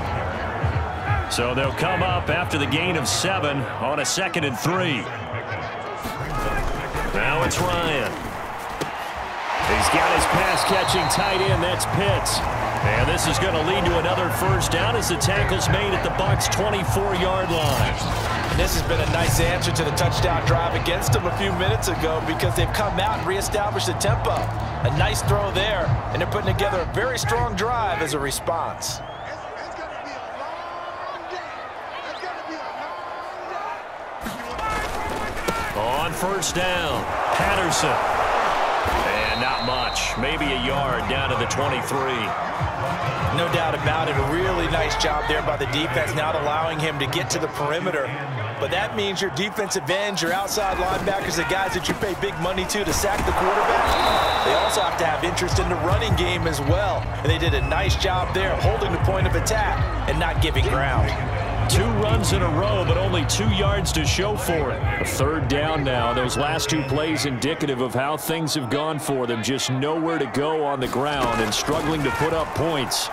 So they'll come up after the gain of 7 on a 2nd and 3. Now it's Ryan. He's got his pass-catching tight end. That's Pitts. And this is going to lead to another 1st down as the tackle's made at the Bucs' 24-yard line. And this has been a nice answer to the touchdown drive against them a few minutes ago, because they've come out and reestablished the tempo. A nice throw there, and they're putting together a very strong drive as a response. On 1st down, Patterson. And not much, maybe a yard down to the 23. No doubt about it. A really nice job there by the defense, not allowing him to get to the perimeter. But that means your defensive ends, your outside linebackers, the guys that you pay big money to sack the quarterback, they also have to have interest in the running game as well. And they did a nice job there holding the point of attack and not giving ground. 2 runs in a row, but only 2 yards to show for it. A 3rd down now. Those last 2 plays indicative of how things have gone for them. Just nowhere to go on the ground and struggling to put up points.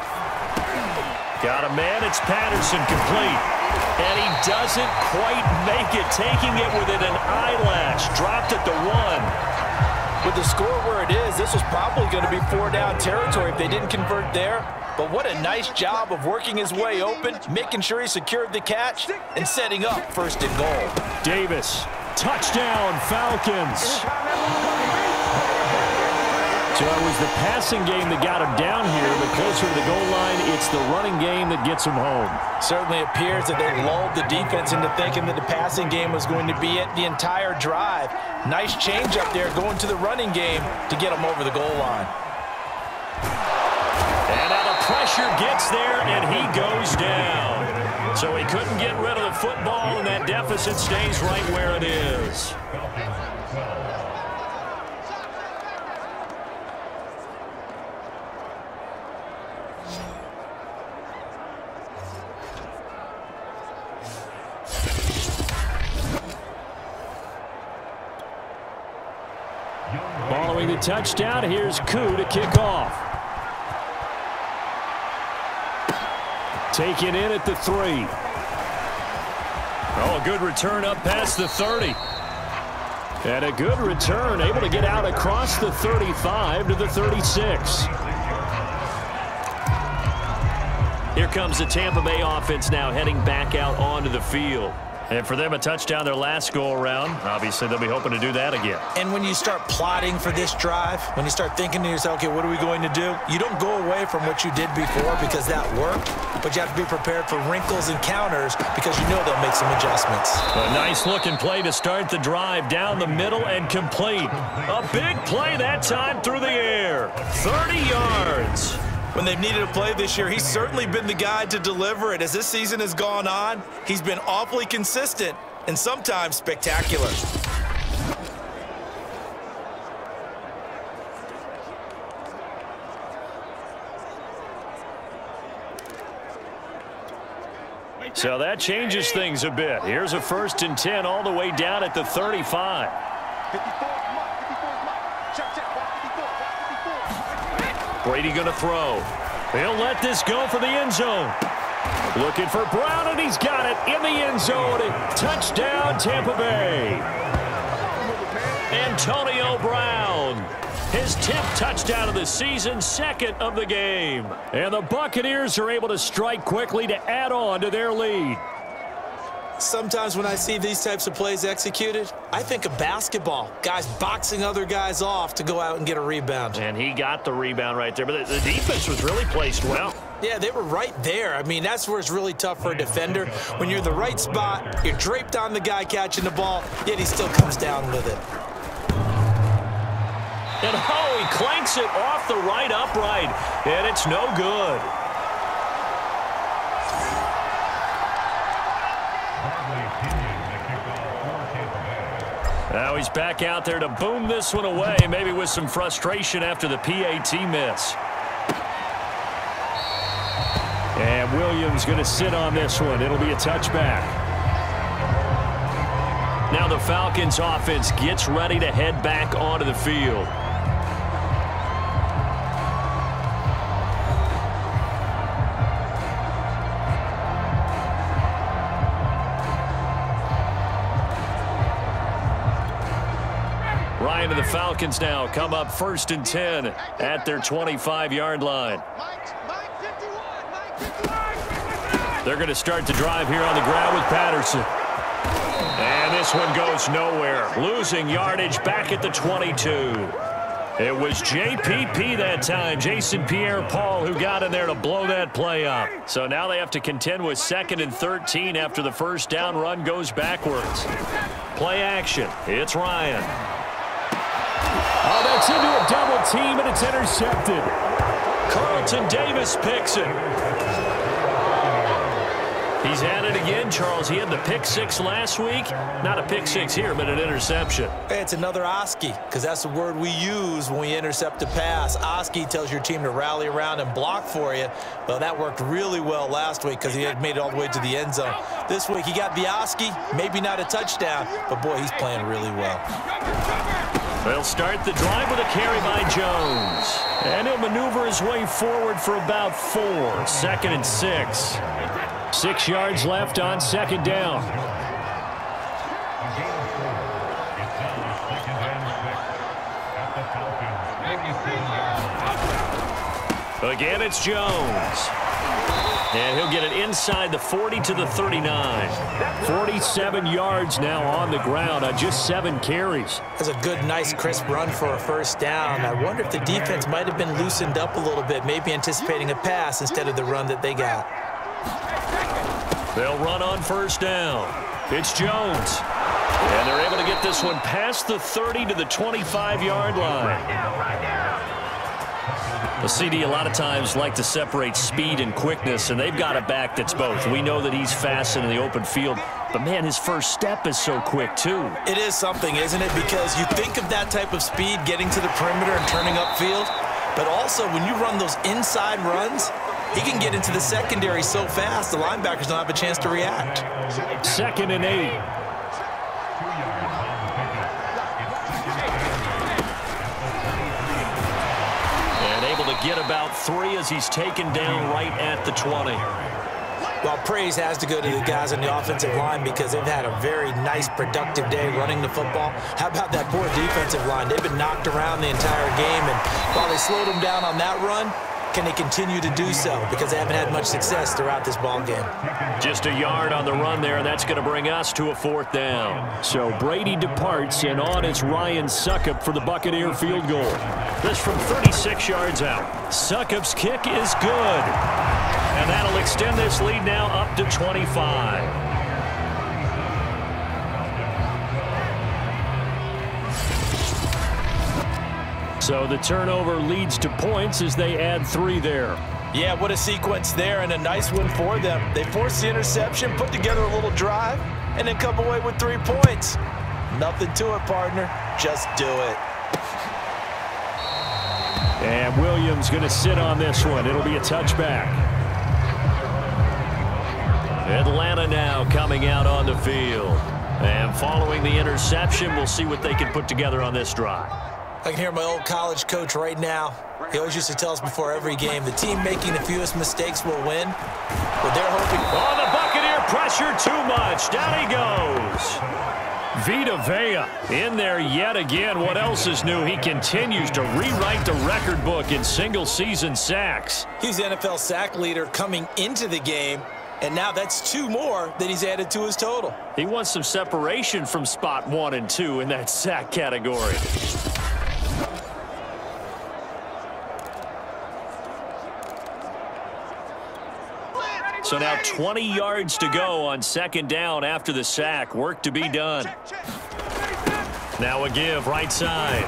Got a man. It's Patterson, complete. And he doesn't quite make it, taking it within an eyelash. Dropped at the 1. With the score where it is, this was probably going to be 4-down territory if they didn't convert there. But what a nice job of working his way open, making sure he secured the catch, and setting up 1st and goal. Davis, touchdown, Falcons. So it was the passing game that got him down here, but closer to the goal line, it's the running game that gets him home. Certainly appears that they lulled the defense into thinking that the passing game was going to be it the entire drive. Nice change up there going to the running game to get him over the goal line. And now the pressure gets there, and he goes down. So he couldn't get rid of the football, and that deficit stays right where it is. Throwing the touchdown, here's Koo to kick off. Taken in at the 3. Oh, a good return up past the 30. And a good return, able to get out across the 35 to the 36. Here comes the Tampa Bay offense now heading back out onto the field. And for them, a touchdown their last go-around. Obviously, they'll be hoping to do that again. And when you start plotting for this drive, when you start thinking to yourself, okay, what are we going to do? You don't go away from what you did before because that worked, but you have to be prepared for wrinkles and counters because you know they'll make some adjustments. A nice-looking play to start the drive down the middle and complete. A big play that time through the air. 30 yards. When they've needed a play this year, he's certainly been the guy to deliver it. As this season has gone on, he's been awfully consistent and sometimes spectacular. So that changes things a bit. Here's a 1st and 10 all the way down at the 35. Brady going to throw. He'll let this go for the end zone. Looking for Brown, and he's got it in the end zone. Touchdown, Tampa Bay. Antonio Brown, his 10th touchdown of the season, 2nd of the game. And the Buccaneers are able to strike quickly to add on to their lead. Sometimes when I see these types of plays executed, I think of basketball. Guys boxing other guys off to go out and get a rebound. And he got the rebound right there, but the defense was really placed well. Yeah, they were right there. I mean, that's where it's really tough for a defender. When you're in the right spot, you're draped on the guy catching the ball, yet he still comes down with it. And oh, he clanks it off the right upright, and it's no good. Now he's back out there to boom this one away, maybe with some frustration after the PAT miss. And Williams going to sit on this one. It'll be a touchback. Now the Falcons offense gets ready to head back onto the field. Ryan and the Falcons now come up 1st and 10 at their 25-yard line. They're going to start the drive here on the ground with Patterson. And this one goes nowhere. Losing yardage back at the 22. It was JPP that time, Jason Pierre-Paul, who got in there to blow that play up. So now they have to contend with 2nd and 13 after the first down run goes backwards. Play action. It's Ryan. Oh, that's into a double team, and it's intercepted. Carlton Davis picks it. He's at it again, Charles. He had the pick 6 last week. Not a pick 6 here, but an interception. Hey, it's another Oski, because that's the word we use when we intercept a pass. Oski tells your team to rally around and block for you. Well, that worked really well last week because he had made it all the way to the end zone. This week, he got the Oski, maybe not a touchdown, but, boy, he's playing really well. They'll start the drive with a carry by Jones. And he'll maneuver his way forward for about 4. 2nd and 6. 6 yards left on 2nd down. Again, it's Jones. And he'll get it inside the 40 to the 39. 47 yards now on the ground on just 7 carries. That's a good, nice, crisp run for a 1st down. I wonder if the defense might have been loosened up a little bit, maybe anticipating a pass instead of the run that they got. They'll run on 1st down. It's Jones. And they're able to get this one past the 30 to the 25-yard line. The CD a lot of times like to separate speed and quickness, and they've got a back that's both. We know that he's fast in the open field, but, man, his first step is so quick, too. It is something, isn't it? Because you think of that type of speed getting to the perimeter and turning upfield, but also when you run those inside runs, he can get into the secondary so fast the linebackers don't have a chance to react. 2nd and 8. to get about 3 as he's taken down right at the 20. Well, praise has to go to the guys on the offensive line because they've had a very nice, productive day running the football. How about that poor defensive line? They've been knocked around the entire game, and while they slowed them down on that run, can they continue to do so? Because they haven't had much success throughout this ball game. Just a yard on the run there, and that's going to bring us to a 4th down. So Brady departs, and on is Ryan Succop for the Buccaneer field goal. This from 36 yards out. Succop's kick is good. And that'll extend this lead now up to 25. So the turnover leads to points as they add 3 there. Yeah, what a sequence there, and a nice one for them. They forced the interception, put together a little drive, and then come away with 3 points. Nothing to it, partner. Just do it. And Williams going to sit on this one. It'll be a touchback. Atlanta now coming out on the field. And following the interception, we'll see what they can put together on this drive. I can hear my old college coach right now. He always used to tell us before every game, the team making the fewest mistakes will win. But they're hoping... Oh, the Buccaneer pressure too much. Down he goes. Vita Vea in there yet again. What else is new? He continues to rewrite the record book in single-season sacks. He's the NFL sack leader coming into the game, and now that's 2 more that he's added to his total. He wants some separation from spot 1 and 2 in that sack category. So now 20 yards to go on 2nd down after the sack. Work to be done. Now a give right side.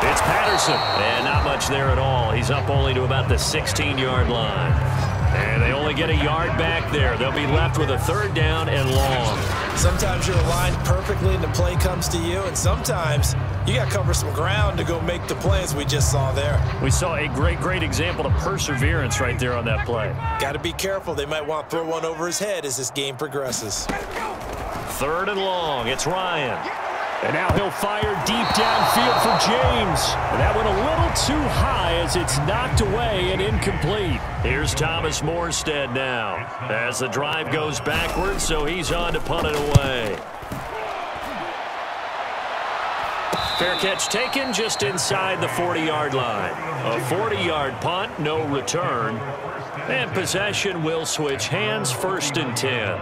It's Patterson. And not much there at all. He's up only to about the 16-yard line. And they only get a yard back there. They'll be left with a 3rd down and long. Sometimes you're aligned perfectly and the play comes to you, and sometimes you got to cover some ground to go make the play, as we just saw there. We saw a great example of perseverance right there on that play. Got to be careful. They might want to throw one over his head as this game progresses. 3rd and long. It's Ryan. And now he'll fire deep downfield for James. And that went a little too high as it's knocked away and incomplete. Here's Thomas Morstead now as the drive goes backwards, so he's on to punt it away. Fair catch taken just inside the 40-yard line. A 40-yard punt, no return. And possession will switch hands, 1st and 10.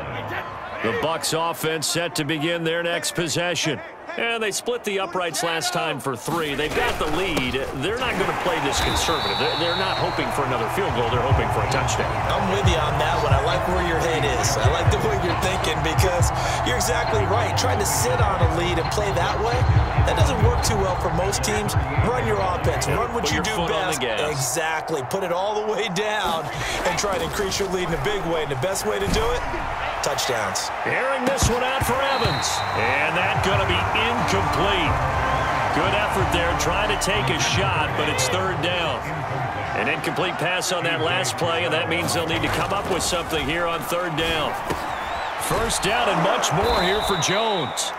The Bucs offense set to begin their next possession. And they split the uprights last time for 3. They've got the lead. They're not going to play this conservative. They're not hoping for another field goal. They're hoping for a touchdown. I'm with you on that one. I like where your head is. I like the way you're thinking because you're exactly right. Trying to sit on a lead and play that way, that doesn't work too well for most teams. Run your offense. Run what you do best. Exactly. Put it all the way down and try to increase your lead in a big way. And the best way to do it, touchdowns. Airing this one out for Evans. And that's going to be incomplete. Good effort there trying to take a shot, but it's 3rd down. An incomplete pass on that last play, and that means they'll need to come up with something here on 3rd down. 1st down and much more here for Jones.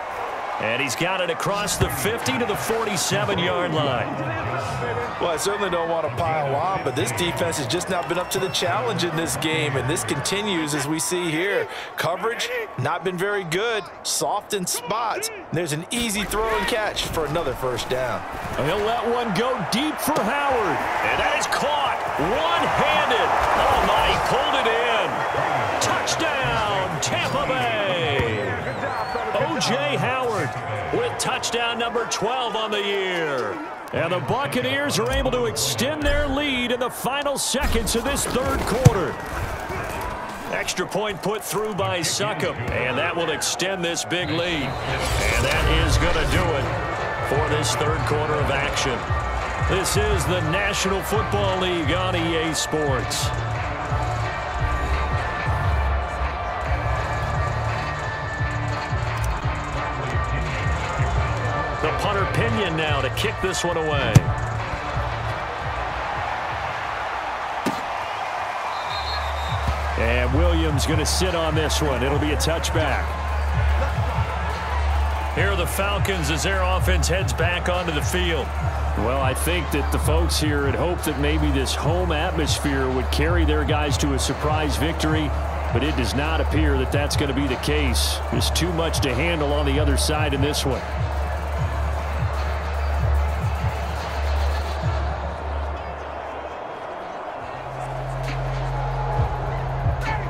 And he's got it across the 50 to the 47-yard line. Well, I certainly don't want to pile on, but this defense has just not been up to the challenge in this game, and this continues as we see here. Coverage, not been very good, soft in spots. There's an easy throw and catch for another 1st down. He'll let one go deep for Howard. And that is caught one-handed. Oh, my, he pulled it in. Touchdown, Tampa Bay. O.J. Howard with touchdown number 12 on the year. And the Buccaneers are able to extend their lead in the final seconds of this 3rd quarter. Extra point put through by Succop, and that will extend this big lead. And that is going to do it for this 3rd quarter of action. This is the National Football League on EA Sports. The punter Pinion now to kick this one away. And Williams going to sit on this one. It'll be a touchback. Here are the Falcons as their offense heads back onto the field. Well, I think that the folks here had hoped that maybe this home atmosphere would carry their guys to a surprise victory, but it does not appear that that's going to be the case. There's too much to handle on the other side in this one.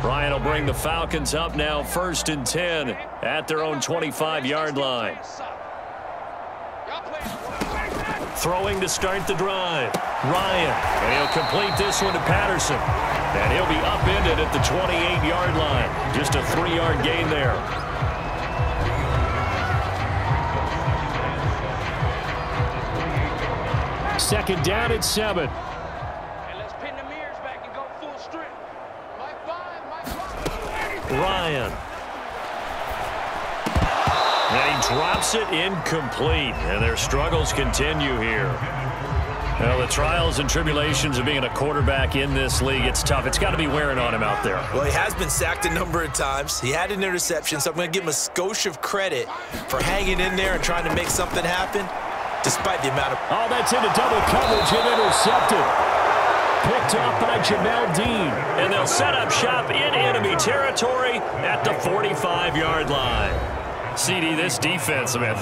Ryan will bring the Falcons up now 1st and 10 at their own 25-yard line. Throwing to start the drive. Ryan, and he'll complete this one to Patterson. And he'll be upended at the 28-yard line. Just a 3-yard gain there. Second down at 7. And let's pin the mirrors back and go full strip. Ryan. And he drops it incomplete. And their struggles continue here. Well, the trials and tribulations of being a quarterback in this league, it's tough. It's got to be wearing on him out there. Well, he has been sacked a number of times. He had an interception, so I'm going to give him a skosh of credit for hanging in there and trying to make something happen, despite the amount of... Oh, that's into double coverage and intercepted. Picked off by Jamel Dean. And they'll set up shop in enemy territory at the 45-yard line. CD, this defense, man,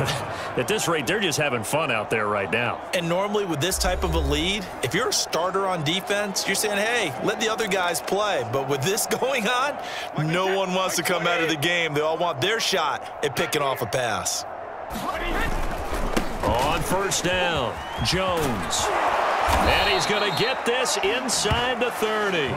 at this rate, they're just having fun out there right now. And normally with this type of a lead, if you're a starter on defense, you're saying, hey, let the other guys play. But with this going on, no one wants to come out of the game. They all want their shot at picking off a pass. On 1st down, Jones. And he's going to get this inside the 30.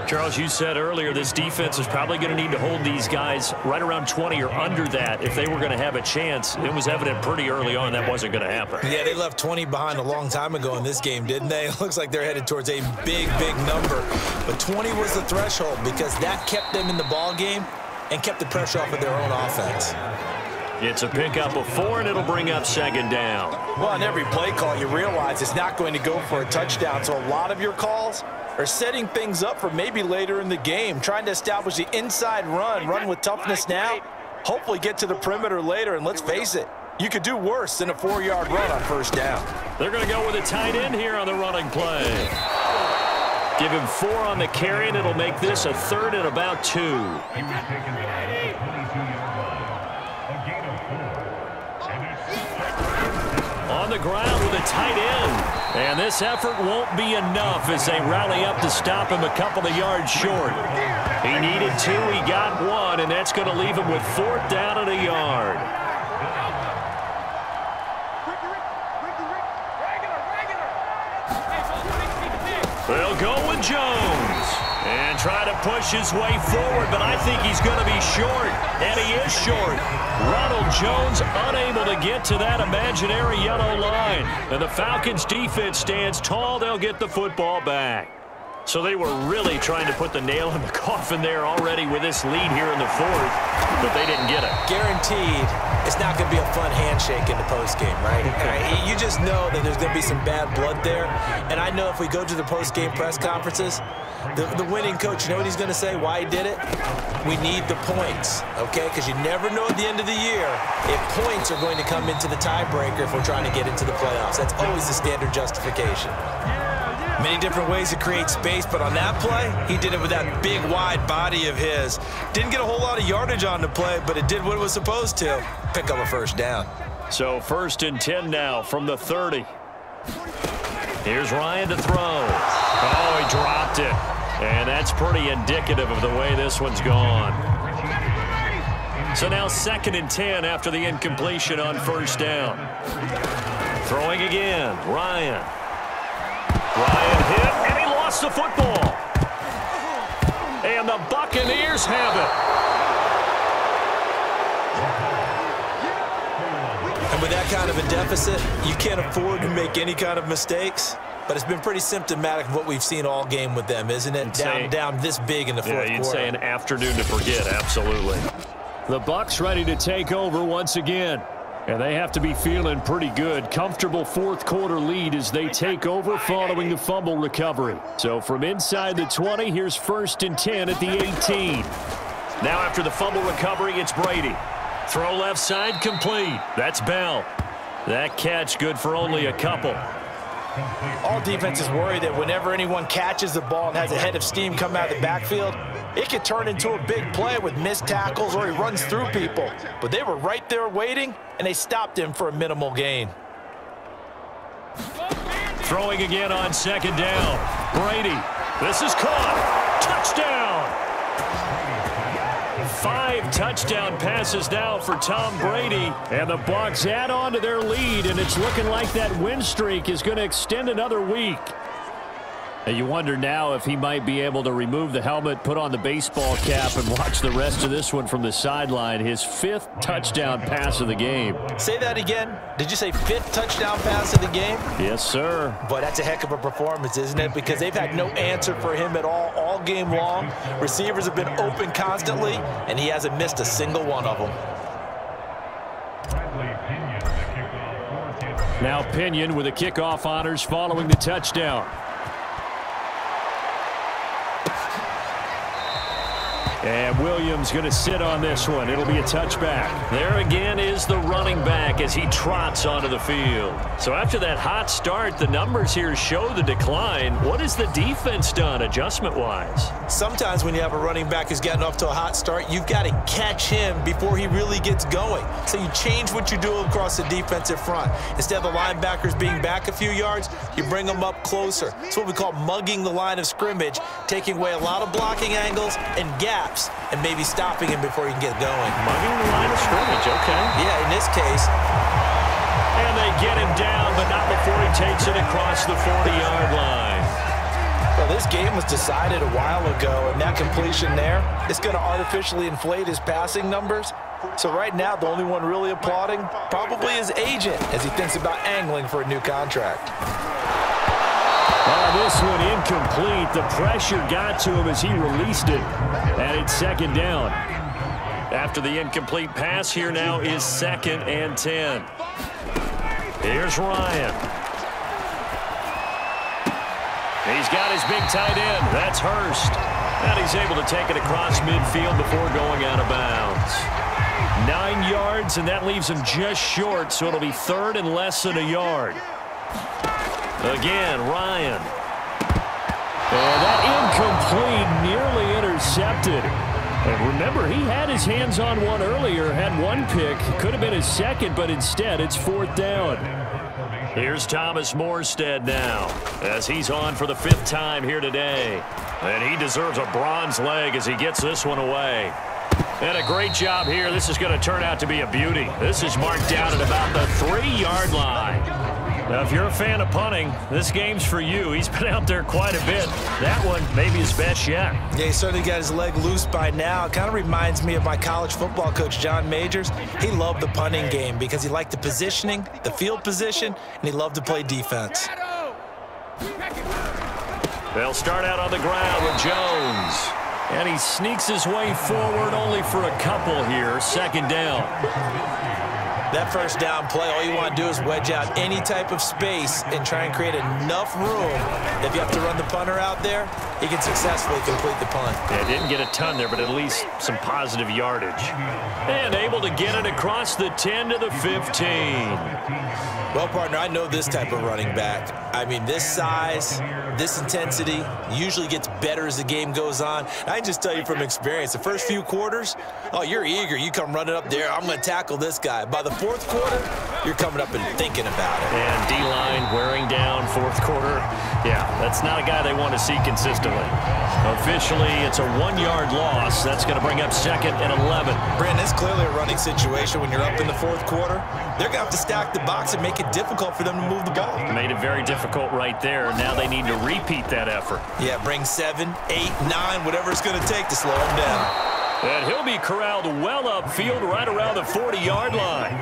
Charles, you said earlier this defense is probably going to need to hold these guys right around 20 or under that if they were going to have a chance. It was evident pretty early on that wasn't going to happen. Yeah, they left 20 behind a long time ago in this game, didn't they? It looks like they're headed towards a big, big number. But 20 was the threshold because that kept them in the ball game and kept the pressure off of their own offense. It's a pickup of 4, and it'll bring up 2nd down. Well, on every play call, you realize it's not going to go for a touchdown. So a lot of your calls are setting things up for maybe later in the game, trying to establish the inside run with toughness now, hopefully get to the perimeter later. And let's face it, you could do worse than a 4-yard run on 1st down. They're going to go with a tight end here on the running play. Give him 4 on the carry, and it'll make this a 3rd and about 2. On the ground with a tight end. And this effort won't be enough as they rally up to stop him a couple of yards short. He needed 2, he got 1, and that's going to leave him with 4th down and a yard. They'll go with Jones. And try to push his way forward, but I think he's going to be short. And he is short. Ronald Jones unable to get to that imaginary yellow line. And the Falcons defense stands tall. They'll get the football back. So they were really trying to put the nail in the coffin there already with this lead here in the 4th, but they didn't get it. Guaranteed it's not going to be a fun handshake in the postgame, right? You just know that there's going to be some bad blood there. And I know if we go to the postgame press conferences, the winning coach, you know what he's going to say, why he did it? We need the points, okay? Because you never know at the end of the year if points are going to come into the tiebreaker if we're trying to get into the playoffs. That's always the standard justification. Many different ways to create space, but on that play, he did it with that big, wide body of his. Didn't get a whole lot of yardage on the play, but it did what it was supposed to. Pick up a 1st down. So 1st and 10 now from the 30. Here's Ryan to throw. Oh, he dropped it. And that's pretty indicative of the way this one's gone. So now 2nd and 10 after the incompletion on 1st down. Throwing again, Ryan. Ryan hit, and he lost the football. And the Buccaneers have it. And with that kind of a deficit, you can't afford to make any kind of mistakes. But it's been pretty symptomatic of what we've seen all game with them, isn't it? Down this big in the 4th quarter. Yeah, you'd say an afternoon to forget, absolutely. The Bucs ready to take over once again. And they have to be feeling pretty good. Comfortable 4th quarter lead as they take over following the fumble recovery. So from inside the 20, here's 1st and 10 at the 18. Now after the fumble recovery, it's Brady. Throw left side complete. That's Bell. That catch good for only a couple. All defenses worry that whenever anyone catches the ball and has a head of steam come out of the backfield, it could turn into a big play with missed tackles or he runs through people. But they were right there waiting, and they stopped him for a minimal gain. Throwing again on second down. Brady. This is caught. Touchdown. 5 touchdown passes now for Tom Brady. And the Bucs add on to their lead, and it's looking like that win streak is going to extend another week. And you wonder now if he might be able to remove the helmet, put on the baseball cap, and watch the rest of this one from the sideline. His 5th touchdown pass of the game. Say that again. Did you say 5th touchdown pass of the game? Yes, sir. But that's a heck of a performance, isn't it? Because they've had no answer for him at all game long. Receivers have been open constantly, and he hasn't missed a single one of them. Now Pinion with the kickoff honors following the touchdown. And Williams going to sit on this one. It'll be a touchback. There again is the running back as he trots onto the field. So after that hot start, the numbers here show the decline. What has the defense done adjustment-wise? Sometimes when you have a running back who's gotten off to a hot start, you've got to catch him before he really gets going. So you change what you do across the defensive front. Instead of the linebackers being back a few yards, you bring them up closer. It's what we call mugging the line of scrimmage, taking away a lot of blocking angles and gaps, and maybe stopping him before he can get going. Mugging the line of scrimmage, okay. Yeah, in this case. And they get him down, but not before he takes it across the 40-yard line. Well, this game was decided a while ago, and that completion there is going to artificially inflate his passing numbers. So right now, the only one really applauding probably his agent as he thinks about angling for a new contract. This one incomplete. The pressure got to him as he released it. And it's second down. After the incomplete pass, here now is 2nd and 10. Here's Ryan. He's got his big tight end. That's Hurst. And he's able to take it across midfield before going out of bounds. 9 yards, and that leaves him just short, so it'll be 3rd and less than a yard. Again, Ryan. And that incomplete, nearly intercepted. And remember, he had his hands on one earlier, had one pick. Could have been his second, but instead it's 4th down. Here's Thomas Morstead now, as he's on for the 5th time here today. And he deserves a bronze leg as he gets this one away. And a great job here. This is going to turn out to be a beauty. This is marked down at about the 3-yard line. Now, if you're a fan of punting, this game's for you. He's been out there quite a bit. That one maybe his best yet. Yeah, he certainly got his leg loose by now. It kind of reminds me of my college football coach, John Majors. He loved the punting game because he liked the positioning, the field position, and he loved to play defense. They'll start out on the ground with Jones. And he sneaks his way forward only for a couple here. 2nd down. That first down play, all you want to do is wedge out any type of space and try and create enough room. If you have to run the punter out there, he can successfully complete the punt. Yeah, didn't get a ton there, but at least some positive yardage. And able to get it across the 10 to the 15. Well, partner, I know this type of running back. I mean, this size, this intensity usually gets better as the game goes on. I can just tell you from experience, the first few quarters, oh, you're eager. You come running up there, I'm going to tackle this guy. By the 4th quarter, you're coming up and thinking about it. And D-line wearing down 4th quarter. Yeah, that's not a guy they want to see consistently. Officially, it's a 1-yard loss. That's going to bring up 2nd and 11. Brandon, it's clearly a running situation when you're up in the 4th quarter. They're going to have to stack the box and make it difficult for them to move the ball. Made it very difficult right there. Now they need to repeat that effort. Yeah, bring 7, 8, 9, whatever it's going to take to slow him down. And he'll be corralled well upfield right around the 40-yard line.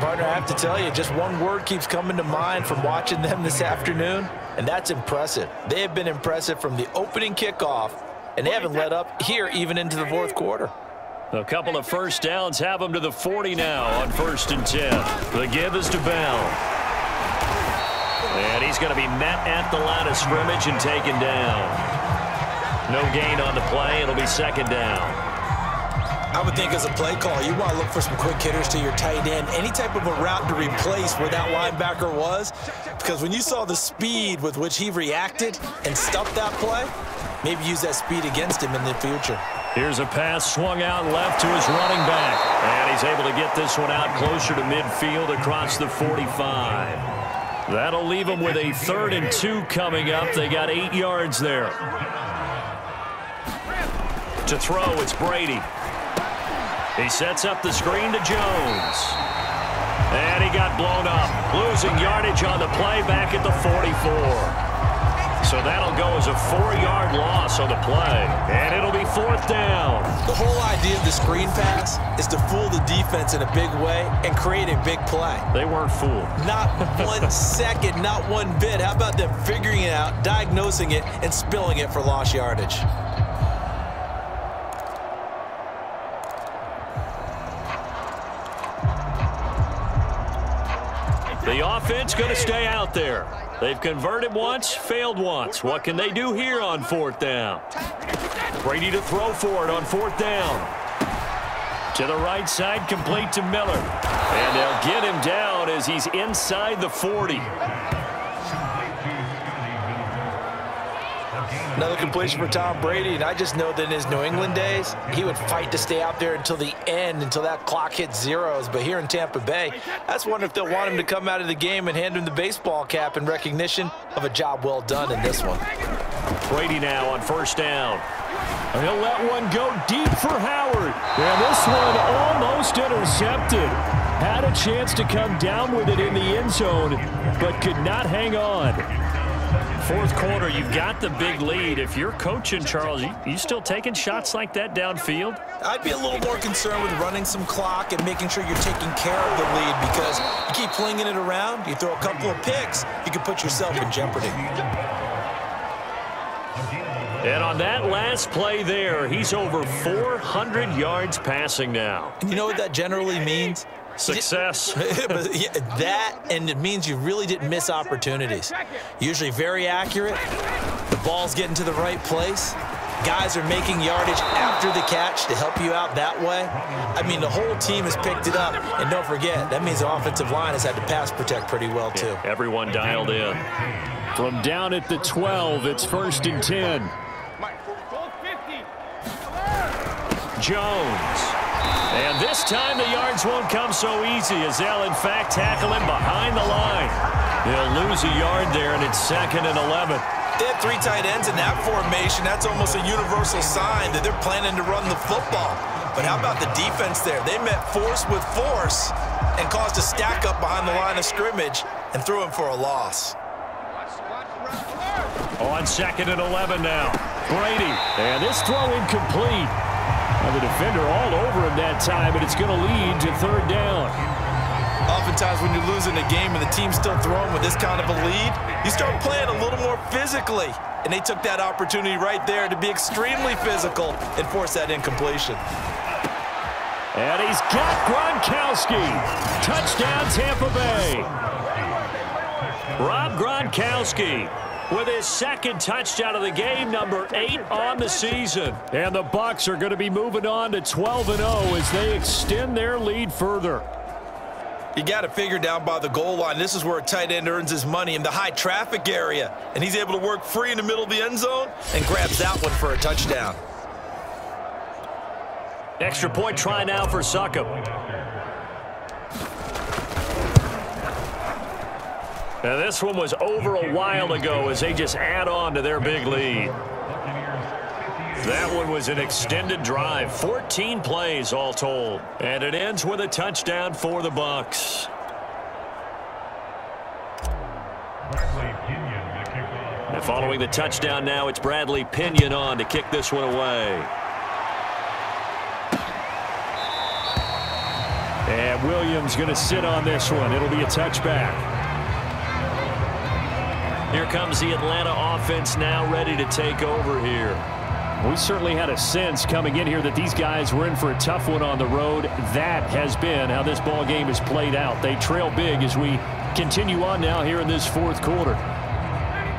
Partner, I have to tell you, just one word keeps coming to mind from watching them this afternoon, and that's impressive. They have been impressive from the opening kickoff, and they haven't let up here even into the 4th quarter. A couple of first downs have them to the 40 now on 1st and 10. The give is to Bell. And he's going to be met at the line of scrimmage and taken down. No gain on the play. It'll be 2nd down. I would think as a play call, you want to look for some quick hitters to your tight end, any type of a route to replace where that linebacker was, because when you saw the speed with which he reacted and stuffed that play, maybe use that speed against him in the future. Here's a pass swung out left to his running back, and he's able to get this one out closer to midfield across the 45. That'll leave him with a 3rd and 2 coming up. They got 8 yards there. To throw, it's Brady. He sets up the screen to Jones. And he got blown up. Losing yardage on the play back at the 44. So that'll go as a 4-yard loss on the play. And it'll be 4th down. The whole idea of the screen pass is to fool the defense in a big way and create a big play. They weren't fooled. Not 1 second, not one bit. How about them figuring it out, diagnosing it, and spilling it for lost yardage? The offense going to stay out there. They've converted once, failed once. What can they do here on 4th down? Brady to throw for it on 4th down. To the right side, complete to Miller. And they'll get him down as he's inside the 40. Another completion for Tom Brady, and I just know that in his New England days, he would fight to stay out there until the end, until that clock hit zeros. But here in Tampa Bay, I just wonder if they'll want him to come out of the game and hand him the baseball cap in recognition of a job well done in this one. Brady now on 1st down. He'll let one go deep for Howard. And this one almost intercepted. Had a chance to come down with it in the end zone, but could not hang on. 4th quarter, you've got the big lead. If you're coaching, Charles, you still taking shots like that downfield? I'd be a little more concerned with running some clock and making sure you're taking care of the lead, because you keep flinging it around, you throw a couple of picks, you can put yourself in jeopardy. And on that last play there, he's over 400 yards passing now. And you know what that generally means? Success. That, and it means you really didn't miss opportunities. Usually very accurate. The ball's getting to the right place. Guys are making yardage after the catch to help you out that way. I mean, the whole team has picked it up. And don't forget, that means the offensive line has had to pass protect pretty well, too. Yeah, everyone dialed in. From down at the 12, it's 1st and 10. Jones. And this time the yards won't come so easy, as they'll in fact tackle him behind the line. They'll lose a yard there, and it's 2nd and 11. They have 3 tight ends in that formation. That's almost a universal sign that they're planning to run the football. But how about the defense there? They met force with force and caused a stack up behind the line of scrimmage and threw him for a loss. On 2nd and 11 now. Brady. And this throw incomplete. And the defender all over him that time, and it's going to lead to 3rd down. Oftentimes when you're losing a game and the team's still throwing with this kind of a lead, you start playing a little more physically. And they took that opportunity right there to be extremely physical and force that incompletion. And he's got Gronkowski. Touchdown, Tampa Bay. Rob Gronkowski with his 2nd touchdown of the game, number 8 on the season. And the Bucs are going to be moving on to 12-0 as they extend their lead further. You got to figure down by the goal line. This is where a tight end earns his money, in the high traffic area. And he's able to work free in the middle of the end zone and grabs that one for a touchdown. Extra point try now for Succop. Now this one was over a while ago as they just add on to their big lead. That one was an extended drive, 14 plays all told. And it ends with a touchdown for the Bucs. And following the touchdown now, it's Bradley Pinion on to kick this one away. And Williams going to sit on this one. It'll be a touchback. Here comes the Atlanta offense now ready to take over here. We certainly had a sense coming in here that these guys were in for a tough one on the road. That has been how this ball game has played out. They trail big as we continue on now here in this 4th quarter.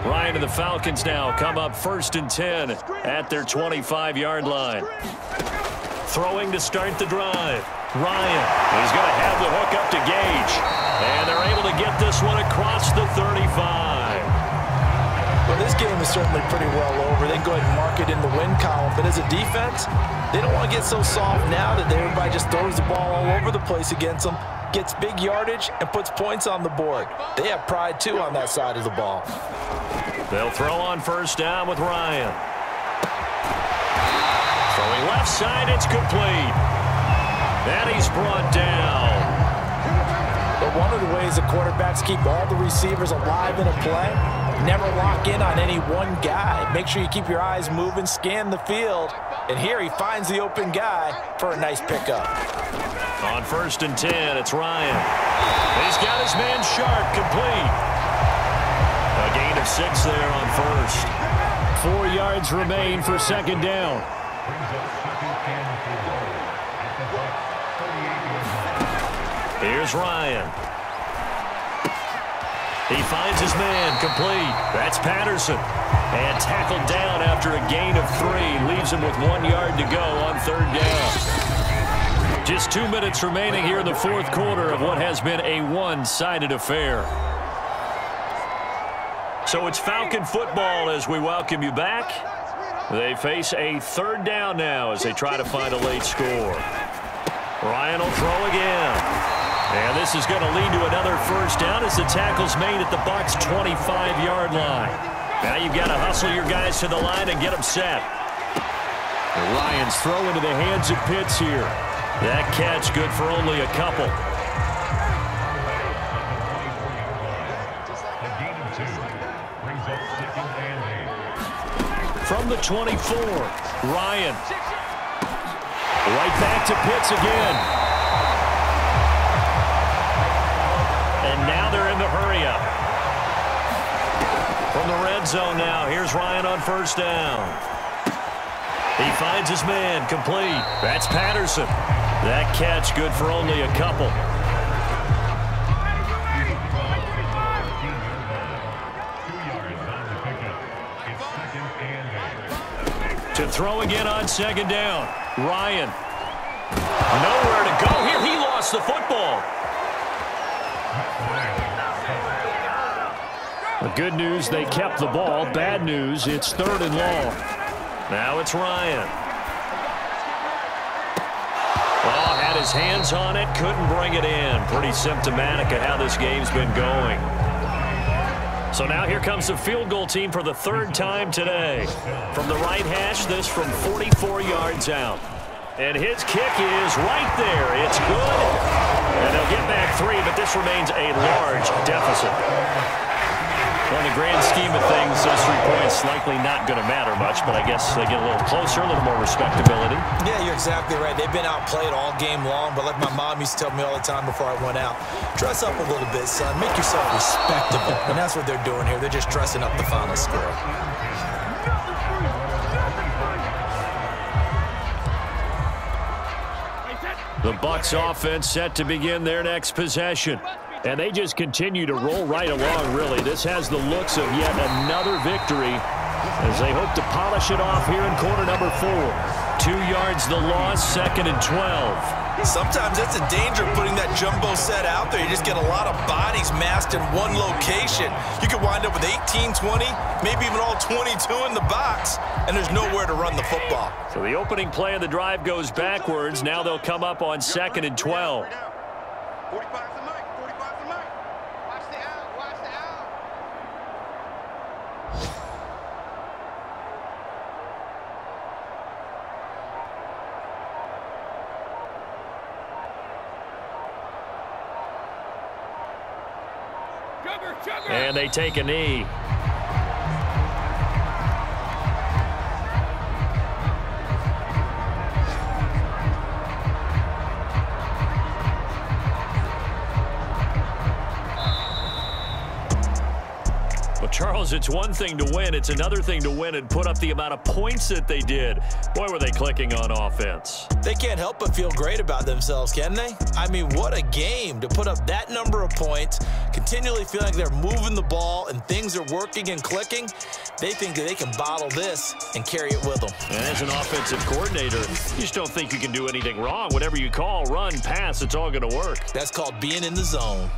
Ryan and the Falcons now come up 1st and 10 at their 25-yard line. Throwing to start the drive. Ryan. He's going to have the hook up to Gage. And they're able to get this one across the 35. Well, this game is certainly pretty well over. They can go ahead and mark it in the win column. But as a defense, they don't want to get so soft now that everybody just throws the ball all over the place against them, gets big yardage, and puts points on the board. They have pride, too, on that side of the ball. They'll throw on first down with Ryan. Throwing left side, it's complete. And he's brought down. But one of the ways the quarterbacks keep all the receivers alive in a play, never lock in on any one guy. Make sure you keep your eyes moving, scan the field. And here he finds the open guy for a nice pickup. On 1st and 10, it's Ryan. He's got his man sharp, complete. A gain of 6 there on first. 4 yards remain for 2nd down. Here's Ryan. He finds his man, complete. That's Patterson. And tackled down after a gain of 3. Leaves him with 1 yard to go on 3rd down. Just 2 minutes remaining here in the 4th quarter of what has been a one-sided affair. So it's Falcon football as we welcome you back. They face a 3rd down now as they try to find a late score. Ryan will throw again. And this is going to lead to another first down as the tackle's made at the Bucs' 25-yard line. Now you've got to hustle your guys to the line and get them set. And Ryan's throw into the hands of Pitts here. That catch good for only a couple. From the 24, Ryan. Right back to Pitts again. And now they're in the hurry-up. From the red zone now, here's Ryan on first down. He finds his man, complete. That's Patterson. That catch good for only a couple. To throw again on 2nd down. Ryan. Nowhere to go here. He lost the football. The good news, they kept the ball. Bad news, it's 3rd and long. Now it's Ryan. Oh, had his hands on it, couldn't bring it in. Pretty symptomatic of how this game's been going. So now here comes the field goal team for the 3rd time today. From the right hash, this from 44 yards out. And his kick is right there. It's good. And they'll get back 3, but this remains a large deficit. Well, in the grand scheme of things, those 3 points likely not going to matter much, but I guess they get a little closer, a little more respectability. Yeah, you're exactly right. They've been outplayed all game long, but like my mom used to tell me all the time before I went out, dress up a little bit, son. Make yourself respectable. And that's what they're doing here. They're just dressing up the final score. The Bucs offense set to begin their next possession. And they just continue to roll right along, really. This has the looks of yet another victory as they hope to polish it off here in quarter number 4. 2 yards the loss, 2nd and 12. Sometimes that's a danger putting that jumbo set out there. You just get a lot of bodies massed in one location. You could wind up with 18, 20, maybe even all 22 in the box, and there's nowhere to run the football. So the opening play of the drive goes backwards. Now they'll come up on 2nd and 12. And they take a knee. Well, Charles, Charles, it's one thing to win. It's another thing to win and put up the amount of points that they did. Boy, were they clicking on offense. They can't help but feel great about themselves, can they? I mean, what a game to put up that number of points, continually feeling like they're moving the ball and things are working and clicking. They think that they can bottle this and carry it with them. And as an offensive coordinator, you just don't think you can do anything wrong. Whatever you call, run, pass, it's all going to work. That's called being in the zone.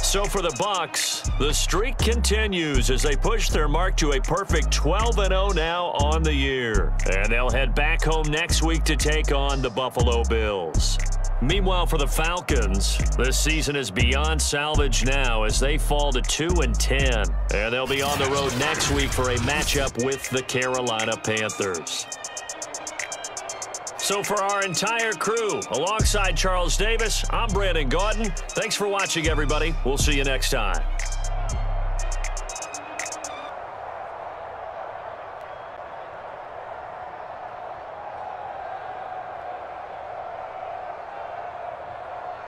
So for the Bucs, the streak continues as they push their mark to a perfect 12-0 now on the year. And they'll head back home next week to take on the Buffalo Bills. Meanwhile, for the Falcons, this season is beyond salvage now as they fall to 2-10. And they'll be on the road next week for a matchup with the Carolina Panthers. So for our entire crew, alongside Charles Davis, I'm Brandon Gaudin. Thanks for watching, everybody. We'll see you next time.